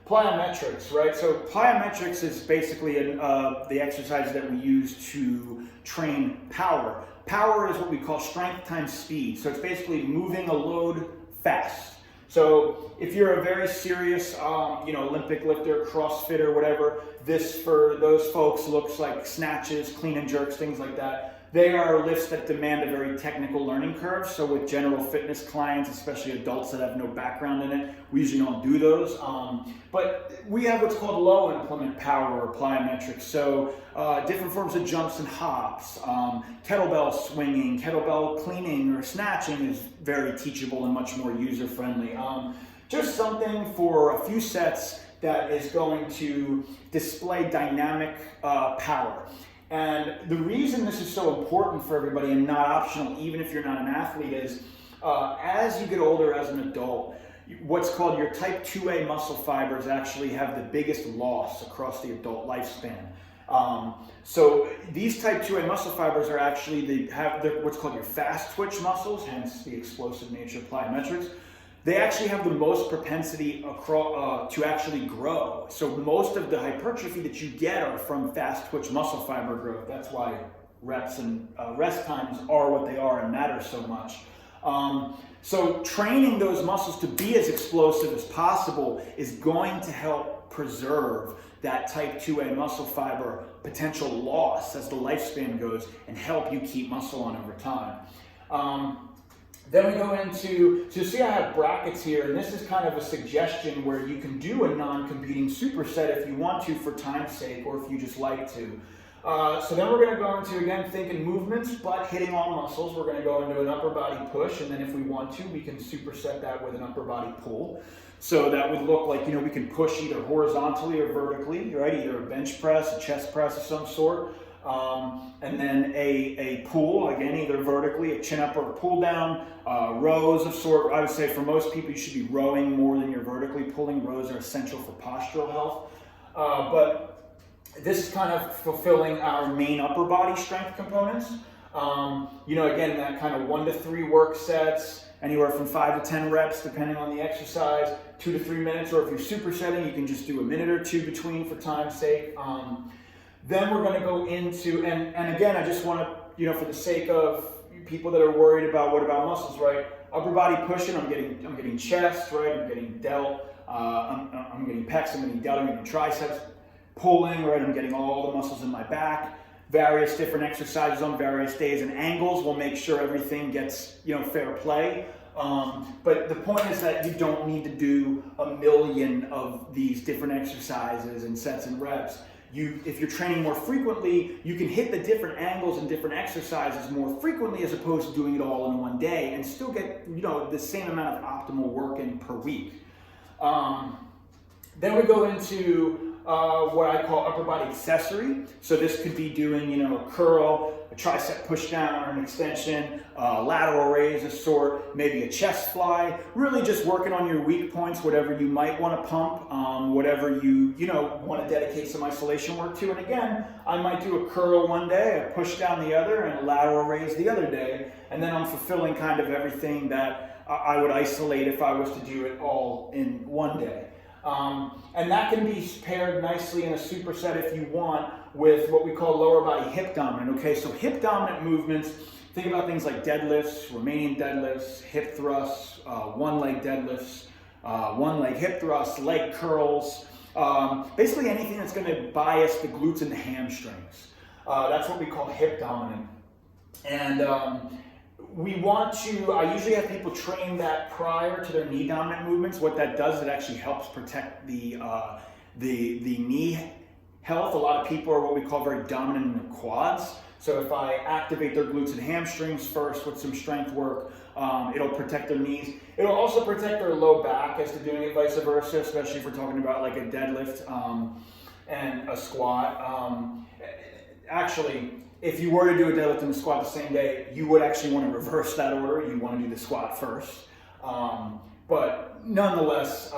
plyometrics, right? So plyometrics is basically the exercise that we use to train power. Power is what we call strength times speed. So it's basically moving a load fast. So if you're a very serious, Olympic lifter, CrossFitter, whatever, this for those folks looks like snatches, clean and jerks, things like that. They are lifts that demand a very technical learning curve. So with general fitness clients, especially adults that have no background in it, we usually don't do those. But we have what's called low implement power or plyometrics. So different forms of jumps and hops, kettlebell swinging, kettlebell cleaning or snatching is very teachable and much more user-friendly. Just something for a few sets that is going to display dynamic power. And the reason this is so important for everybody and not optional, even if you're not an athlete, is as you get older as an adult, what's called your type 2A muscle fibers actually have the biggest loss across the adult lifespan. So these type 2A muscle fibers are actually, they're what's called your fast twitch muscles, hence the explosive nature of plyometrics. They actually have the most propensity to actually grow. So most of the hypertrophy that you get are from fast twitch muscle fiber growth. That's why reps and rest times are what they are and matter so much. So training those muscles to be as explosive as possible is going to help preserve that type 2A muscle fiber potential loss as the lifespan goes and help you keep muscle on over time. Then we go into, so you see I have brackets here, and this is kind of a suggestion where you can do a non-competing superset if you want to for time's sake, or if you just like to. So then we're going to go into, again, thinking movements, but hitting all muscles. We're going to go into an upper body push, and then if we want to, we can superset that with an upper body pull. So that would look like, we can push either horizontally or vertically, right? Either a bench press, a chest press of some sort. And then a pull, again, either vertically, a chin up or a pull down, rows of sort. I would say for most people, you should be rowing more than you're vertically pulling. Rows are essential for postural health. But this is kind of fulfilling our main upper body strength components. Again, that kind of 1 to 3 work sets, anywhere from 5 to 10 reps, depending on the exercise, 2 to 3 minutes, or if you're supersetting, you can just do a minute or two between for time's sake. Then we're going to go into, and again, I just want to, for the sake of people that are worried about what about muscles, right? Upper body pushing, I'm getting chest, right? I'm getting delt, I'm getting pecs, I'm getting delt, I'm getting triceps. Pulling, right? I'm getting all the muscles in my back. Various different exercises on various days and angles will make sure everything gets, fair play. But the point is that you don't need to do a million of these different exercises and sets and reps. If you're training more frequently, you can hit the different angles and different exercises more frequently as opposed to doing it all in one day and still get, the same amount of optimal work in per week. Then we go into what I call upper body accessory. So this could be doing, a curl, a tricep push down or an extension, lateral raise of sort, maybe a chest fly, really just working on your weak points, whatever you might want to pump, whatever you want to dedicate some isolation work to. And again, I might do a curl one day, a push down the other, and a lateral raise the other day. And then I'm fulfilling kind of everything that I would isolate if I was to do it all in one day. And that can be paired nicely in a superset if you want with what we call lower body hip dominant. Okay, so hip dominant movements, think about things like deadlifts, Romanian deadlifts, hip thrusts, one leg deadlifts, one leg hip thrusts, leg curls, basically anything that's going to bias the glutes and the hamstrings. That's what we call hip dominant. And we want to, I usually have people train that prior to their knee dominant movements. What that does, it actually helps protect the knee health. A lot of people are what we call very dominant in the quads. So if I activate their glutes and hamstrings first with some strength work, it'll protect their knees. It'll also protect their low back as to doing it vice versa, especially if we're talking about like a deadlift and a squat. Actually, if you were to do a deadlift and a squat the same day, you would actually want to reverse that order. You want to do the squat first. But nonetheless,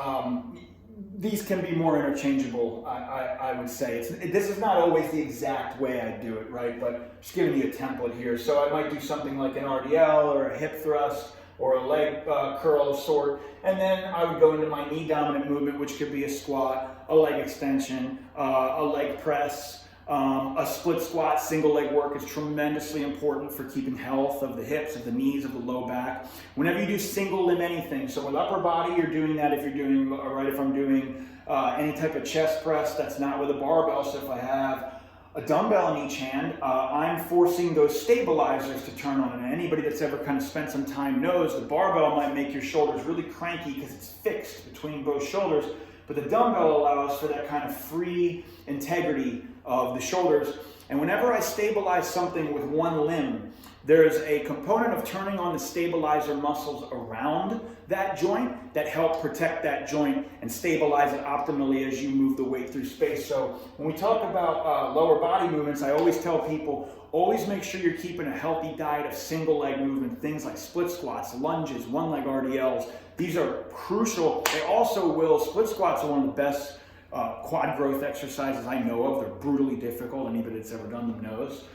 these can be more interchangeable, I would say. This is not always the exact way I do it, right? But just giving you a template here. So I might do something like an RDL or a hip thrust or a leg curl of sort. And then I would go into my knee dominant movement, which could be a squat, a leg extension, a leg press. A split squat, single leg work is tremendously important for keeping health of the hips, of the knees, of the low back. Whenever you do single limb anything, so with upper body, you're doing that if you're doing, right, if I'm doing any type of chest press, that's not with a barbell. So if I have a dumbbell in each hand, I'm forcing those stabilizers to turn on. And anybody that's ever kind of spent some time knows the barbell might make your shoulders really cranky because it's fixed between both shoulders. But the dumbbell allows for that kind of free integrity of the shoulders. And whenever I stabilize something with one limb, there's a component of turning on the stabilizer muscles around that joint that help protect that joint and stabilize it optimally as you move the weight through space. So when we talk about lower body movements, I always tell people, always make sure you're keeping a healthy diet of single leg movement, things like split squats, lunges, one leg RDLs. These are crucial. They also will, split squats are one of the best quad growth exercises I know of. They're brutally difficult. Anybody that's ever done them knows.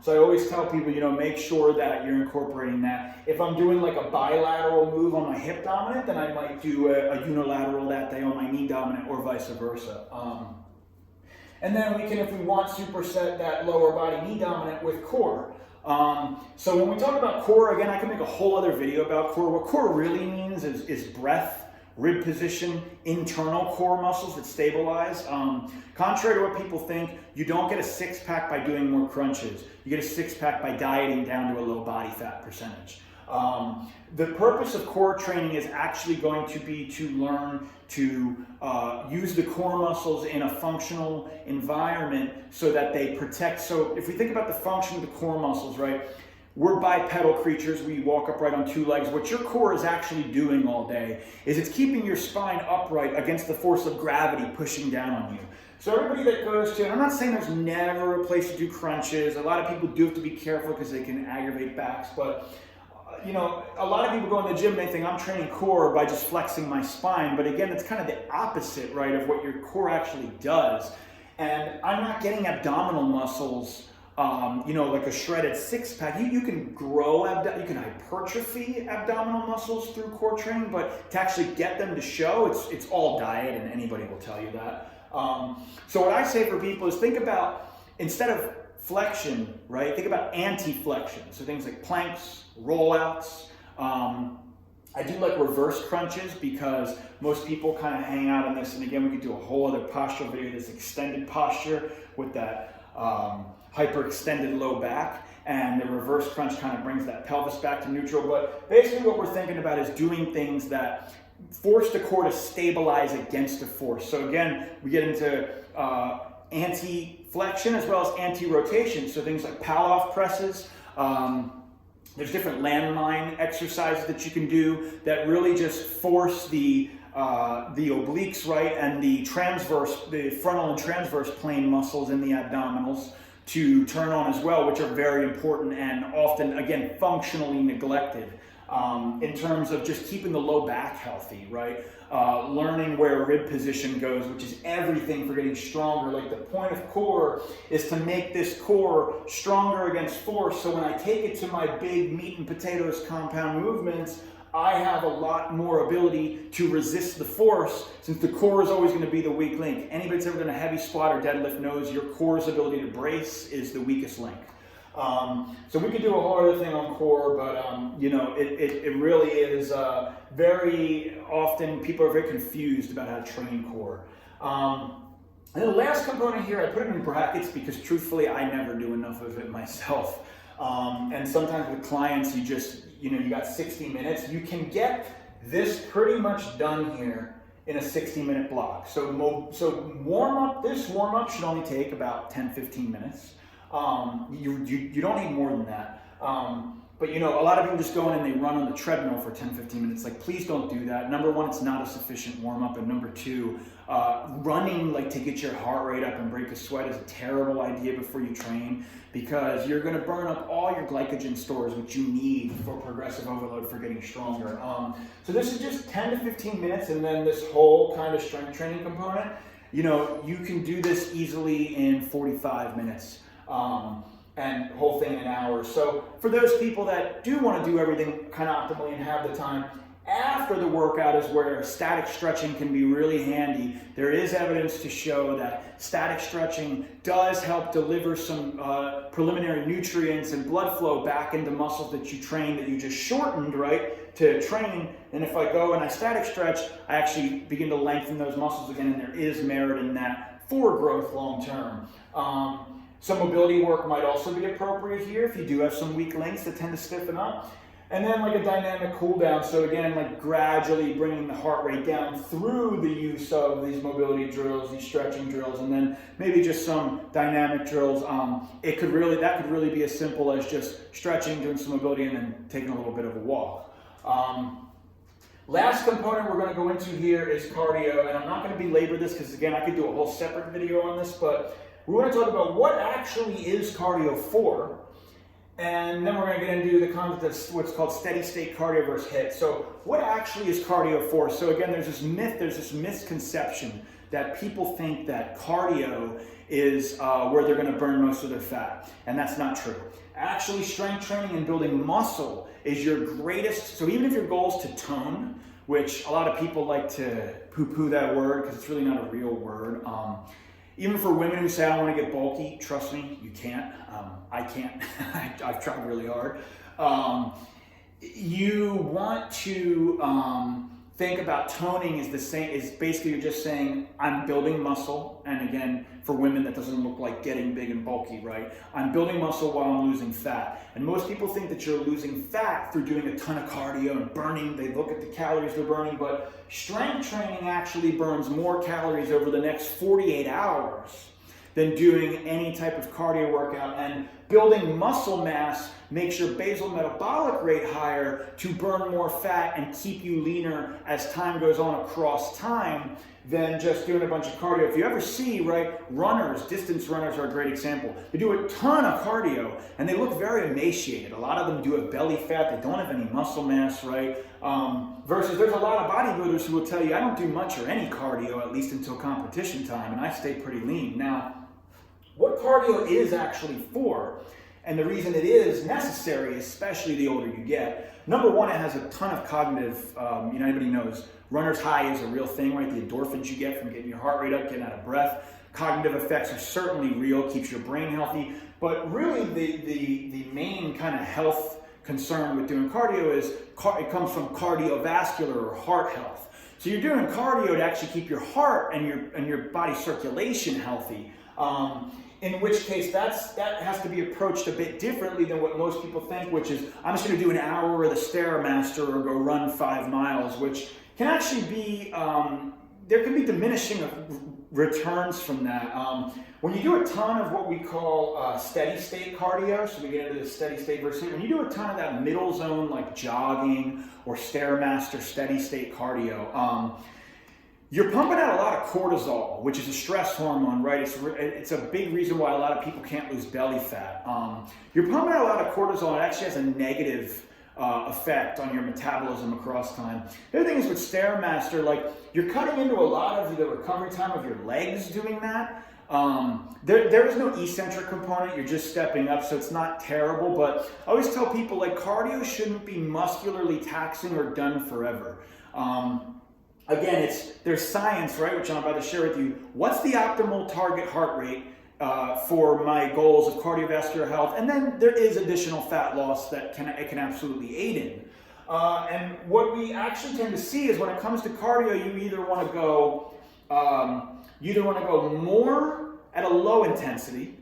So I always tell people, make sure that you're incorporating that. If I'm doing like a bilateral move on my hip dominant, then I might do a unilateral that day on my knee dominant or vice versa. And then we can, if we want, superset that lower body knee dominant with core. So when we talk about core, again, I can make a whole other video about core. What core really means is breath, rib position, internal core muscles that stabilize. Contrary to what people think, you don't get a six-pack by doing more crunches. You get a six-pack by dieting down to a low body fat percentage. The purpose of core training is actually going to be to learn to use the core muscles in a functional environment so that they protect. So if we think about the function of the core muscles, right? We're bipedal creatures. We walk upright on two legs. What your core is actually doing all day is it's keeping your spine upright against the force of gravity pushing down on you. So everybody that goes to, and I'm not saying there's never a place to do crunches. A lot of people do have to be careful because they can aggravate backs, but you know, a lot of people go in the gym and they think I'm training core by just flexing my spine, but again, it's kind of the opposite, right, of what your core actually does. And I'm not getting abdominal muscles, you know, like a shredded six-pack. You can grow, you can hypertrophy abdominal muscles through core training, but to actually get them to show, it's all diet, and anybody will tell you that. So what I say for people is think about, instead of flexion, right, think about anti-flexion. So things like planks, rollouts. I do like reverse crunches because most people kind of hang out on this, and again, we could do a whole other postural video, this extended posture with that hyperextended low back, and the reverse crunch kind of brings that pelvis back to neutral. But basically what we're thinking about is doing things that force the core to stabilize against a force. So again, we get into anti-flexion as well as anti-rotation. So things like pal-off presses. There's different landmine exercises that you can do that really just force the obliques, right, and the frontal and transverse plane muscles in the abdominals to turn on as well, which are very important and often, again, functionally neglected in terms of just keeping the low back healthy, right? Learning where rib position goes, which is everything for getting stronger. Like the point of core is to make this core stronger against force. So when I take it to my big meat and potatoes compound movements, I have a lot more ability to resist the force, since the core is always going to be the weak link. Anybody that's ever done a heavy squat or deadlift knows your core's ability to brace is the weakest link. So we could do a whole other thing on core, but you know, it really is very often people are very confused about how to train core. And the last component here, I put it in brackets because truthfully I never do enough of it myself. And sometimes with clients you got 60 minutes. You can get this pretty much done here in a 60-minute block. So this warm up should only take about 10-15 minutes. You don't need more than that. But you know, a lot of people just go in and they run on the treadmill for 10-15 minutes. Like, please don't do that. Number one, it's not a sufficient warm up. And number two, running like to get your heart rate up and break a sweat is a terrible idea before you train, because you're going to burn up all your glycogen stores, which you need for progressive overload for getting stronger. So this is just 10 to 15 minutes, and then this whole kind of strength training component, you know, you can do this easily in 45 minutes. And whole thing in an hour. So for those people that do want to do everything kind of optimally and have the time, after the workout is where static stretching can be really handy. There is evidence to show that static stretching does help deliver some preliminary nutrients and blood flow back into muscles that you trained, that you just shortened, right, to train. And if I go and I static stretch, I actually begin to lengthen those muscles again, and there is merit in that for growth long term. Some mobility work might also be appropriate here if you do have some weak links that tend to stiffen up. And then like a dynamic cool down. So again, like gradually bringing the heart rate down through the use of these mobility drills, these stretching drills, and then maybe just some dynamic drills. That could really be as simple as just stretching, doing some mobility, and then taking a little bit of a walk. Last component we're going to go into here is cardio, and I'm not going to belabor this because again, I could do a whole separate video on this, but we want to talk about what actually is cardio for, and then we're going to get into the concept of what's called steady state cardio versus HIIT. So what actually is cardio for? So again, there's this misconception that people think that cardio is where they're going to burn most of their fat, and that's not true. Actually, strength training and building muscle is your greatest, so even if your goal is to tone, which a lot of people like to poo-poo that word because it's really not a real word, Even for women who say, I don't want to get bulky, trust me, you can't. I can't. I've tried really hard. You want to think about toning is the same, is basically you're just saying, I'm building muscle. And again, for women, that doesn't look like getting big and bulky, right? I'm building muscle while I'm losing fat. And most people think that you're losing fat through doing a ton of cardio and burning. They look at the calories they're burning, but strength training actually burns more calories over the next 48 hours than doing any type of cardio workout. And building muscle mass makes your basal metabolic rate higher to burn more fat and keep you leaner as time goes on across time than just doing a bunch of cardio. If you ever see, right, runners, distance runners are a great example. They do a ton of cardio and they look very emaciated. A lot of them do have belly fat. They don't have any muscle mass, right? Versus there's a lot of bodybuilders who will tell you, I don't do much or any cardio, at least until competition time, and I stay pretty lean. Now, what cardio is actually for, and the reason it is necessary, especially the older you get, number one, it has a ton of cognitive, everybody knows runner's high is a real thing, right? The endorphins you get from getting your heart rate up, getting out of breath. Cognitive effects are certainly real, keeps your brain healthy, but really the main kind of health concern with doing cardio is it comes from cardiovascular or heart health. So you're doing cardio to actually keep your heart and your body circulation healthy. In which case that has to be approached a bit differently than what most people think, which is I'm just going to do an hour of the Stairmaster or go run 5 miles, which can actually be, there can be diminishing of returns from that. When you do a ton of what we call steady state cardio, so we get into the steady state versus, when you do a ton of that middle zone like jogging or Stairmaster steady state cardio, you're pumping out a lot of cortisol, which is a stress hormone, right? It's a big reason why a lot of people can't lose belly fat. You're pumping out a lot of cortisol, and it actually has a negative effect on your metabolism across time. The other thing is with Stairmaster, like you're cutting into a lot of the recovery time of your legs doing that. There is no eccentric component, you're just stepping up, so it's not terrible, but I always tell people like cardio shouldn't be muscularly taxing or done forever. Again, there's science, right, which I'm about to share with you. What's the optimal target heart rate for my goals of cardiovascular health? And then there is additional fat loss that it can absolutely aid in. And what we actually tend to see is when it comes to cardio, you either want to go more at a low intensity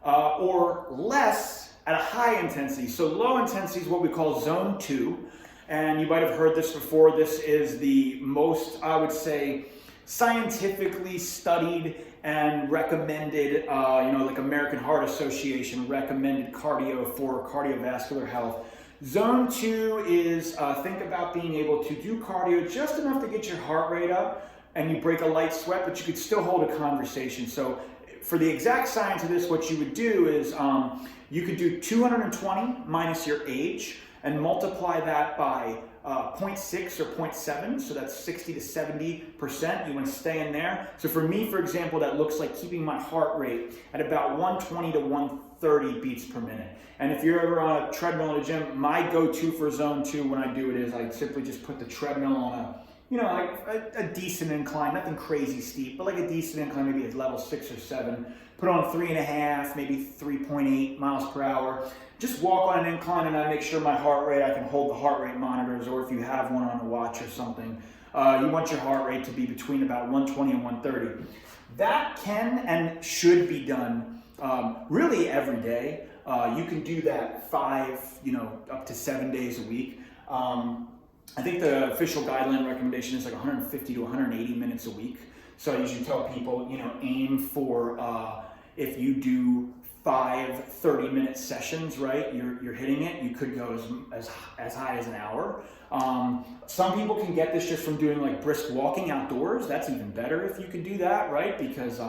or less at a high intensity. So low intensity is what we call zone 2. And you might have heard this before. This is the most, I would say, scientifically studied and recommended, like American Heart Association recommended cardio for cardiovascular health. Zone 2 is, think about being able to do cardio just enough to get your heart rate up and you break a light sweat, but you could still hold a conversation. So for the exact science of this, what you would do is you could do 220 minus your age, and multiply that by 0.6 or 0.7, so that's 60 to 70%. You want to stay in there. So for me, for example, that looks like keeping my heart rate at about 120 to 130 beats per minute. And if you're ever on a treadmill in a gym, my go-to for zone 2 when I do it is I simply just put the treadmill on a decent incline, nothing crazy steep, but like a decent incline, maybe at level 6 or 7. Put on 3.5, maybe 3.8 miles per hour. Just walk on an incline and I make sure my heart rate, I can hold the heart rate monitors, or if you have one on a watch or something, you want your heart rate to be between about 120 and 130. That can and should be done really every day. You can do that 5, up to 7 days a week. I think the official guideline recommendation is like 150 to 180 minutes a week. So I usually tell people, aim for, if you do 5 30-minute sessions, right? You're hitting it. You could go as high as an hour. Some people can get this just from doing like brisk walking outdoors. That's even better if you could do that, right? Because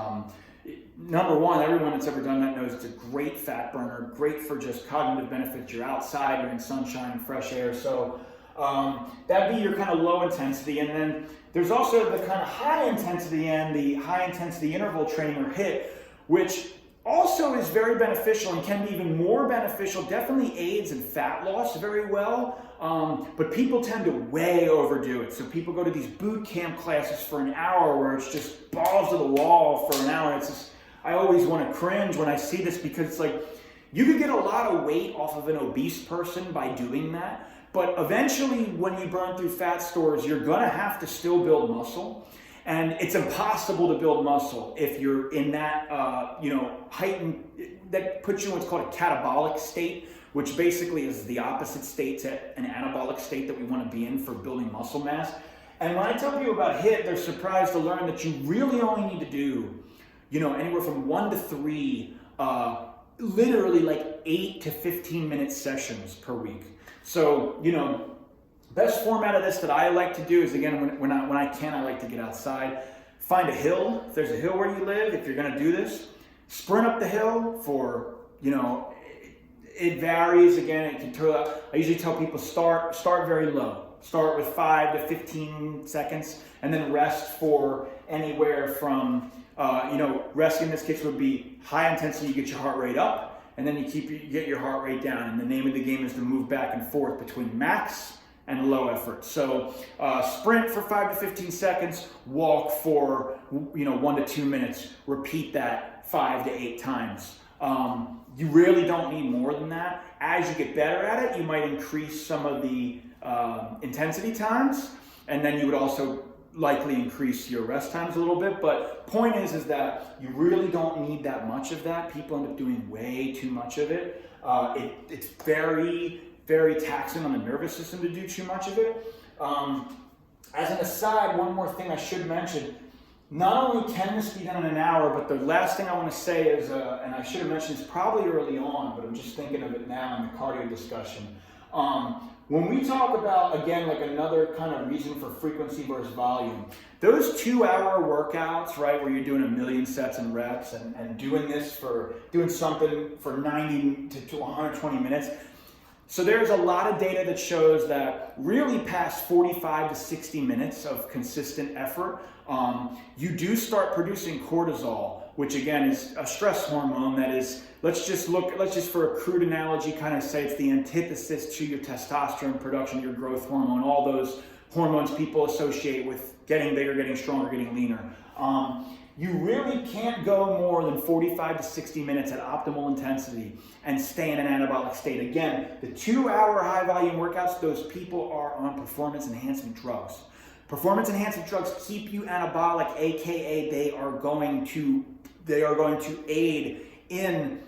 number one, everyone that's ever done that knows it's a great fat burner, great for just cognitive benefits. You're outside, you're in sunshine and fresh air. So that'd be your kind of low intensity. And then there's also the kind of high intensity and the high intensity interval training or HIIT, which also is very beneficial and can be even more beneficial, definitely aids in fat loss very well, but people tend to way overdo it. So people go to these boot camp classes for an hour where it's just balls to the wall for an hour. It's just, I always want to cringe when I see this, because it's like, you could get a lot of weight off of an obese person by doing that, but eventually when you burn through fat stores, you're gonna have to still build muscle. And it's impossible to build muscle if you're in that, heightened, that puts you in what's called a catabolic state, which basically is the opposite state to an anabolic state that we want to be in for building muscle mass. And when I tell people about HIIT, they're surprised to learn that you really only need to do, anywhere from 1 to 3, literally like 8 to 15 minute sessions per week. So, best format of this that I like to do is, again, when I can, I like to get outside. Find a hill. If there's a hill where you live, if you're going to do this, sprint up the hill for, it varies. Again, I usually tell people start very low. Start with 5 to 15 seconds, and then rest for anywhere from, rest in this case would be high intensity. You get your heart rate up, and then you get your heart rate down. And the name of the game is to move back and forth between max and low effort. So sprint for 5 to 15 seconds, walk for 1 to 2 minutes, repeat that 5 to 8 times. You really don't need more than that. As you get better at it, you might increase some of the intensity times, and then you would also likely increase your rest times a little bit. But point is that you really don't need that much of that. People end up doing way too much of it. It's very, very taxing on the nervous system to do too much of it. As an aside, one more thing I should mention. Not only can this be done in an hour, but the last thing I want to say is, and I should have mentioned this probably early on, but I'm just thinking of it now in the cardio discussion. When we talk about, again, like another kind of reason for frequency versus volume, those 2-hour workouts, right, where you're doing 1,000,000 sets and reps and doing something for 90 to 120 minutes. So there's a lot of data that shows that really past 45 to 60 minutes of consistent effort, you do start producing cortisol, which again is a stress hormone that is, let's just for a crude analogy kind of say it's the antithesis to your testosterone production, your growth hormone, all those hormones people associate with getting bigger, getting stronger, getting leaner. You really can't go more than 45 to 60 minutes at optimal intensity and stay in an anabolic state. Again, the 2-hour high volume workouts, those people are on performance enhancement drugs. Performance enhancement drugs keep you anabolic, aka they are going to aid in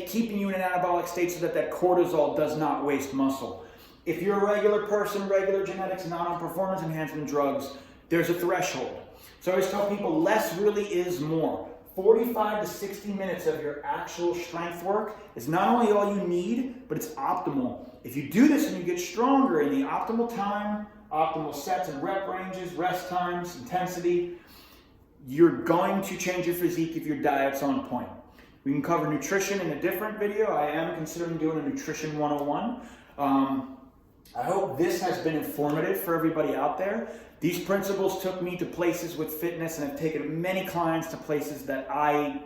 keeping you in an anabolic state so that cortisol does not waste muscle. If you're a regular person, regular genetics, not on performance enhancement drugs, there's a threshold. So I always tell people less really is more. 45 to 60 minutes of your actual strength work is not only all you need, but it's optimal. If you do this and you get stronger in the optimal time, optimal sets and rep ranges, rest times, intensity, you're going to change your physique if your diet's on point. We can cover nutrition in a different video. I am considering doing a nutrition 101. I hope this has been informative for everybody out there. These principles took me to places with fitness, and have taken many clients to places that I,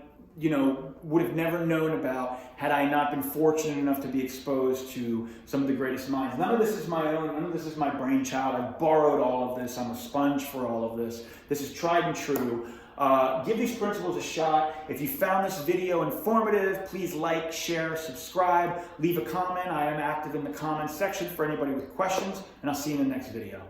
would have never known about had I not been fortunate enough to be exposed to some of the greatest minds. None of this is my own, none of this is my brainchild. I borrowed all of this. I'm a sponge for all of this. This is tried and true. Give these principles a shot. If you found this video informative, please like, share, subscribe, leave a comment. I am active in the comments section for anybody with questions, and I'll see you in the next video.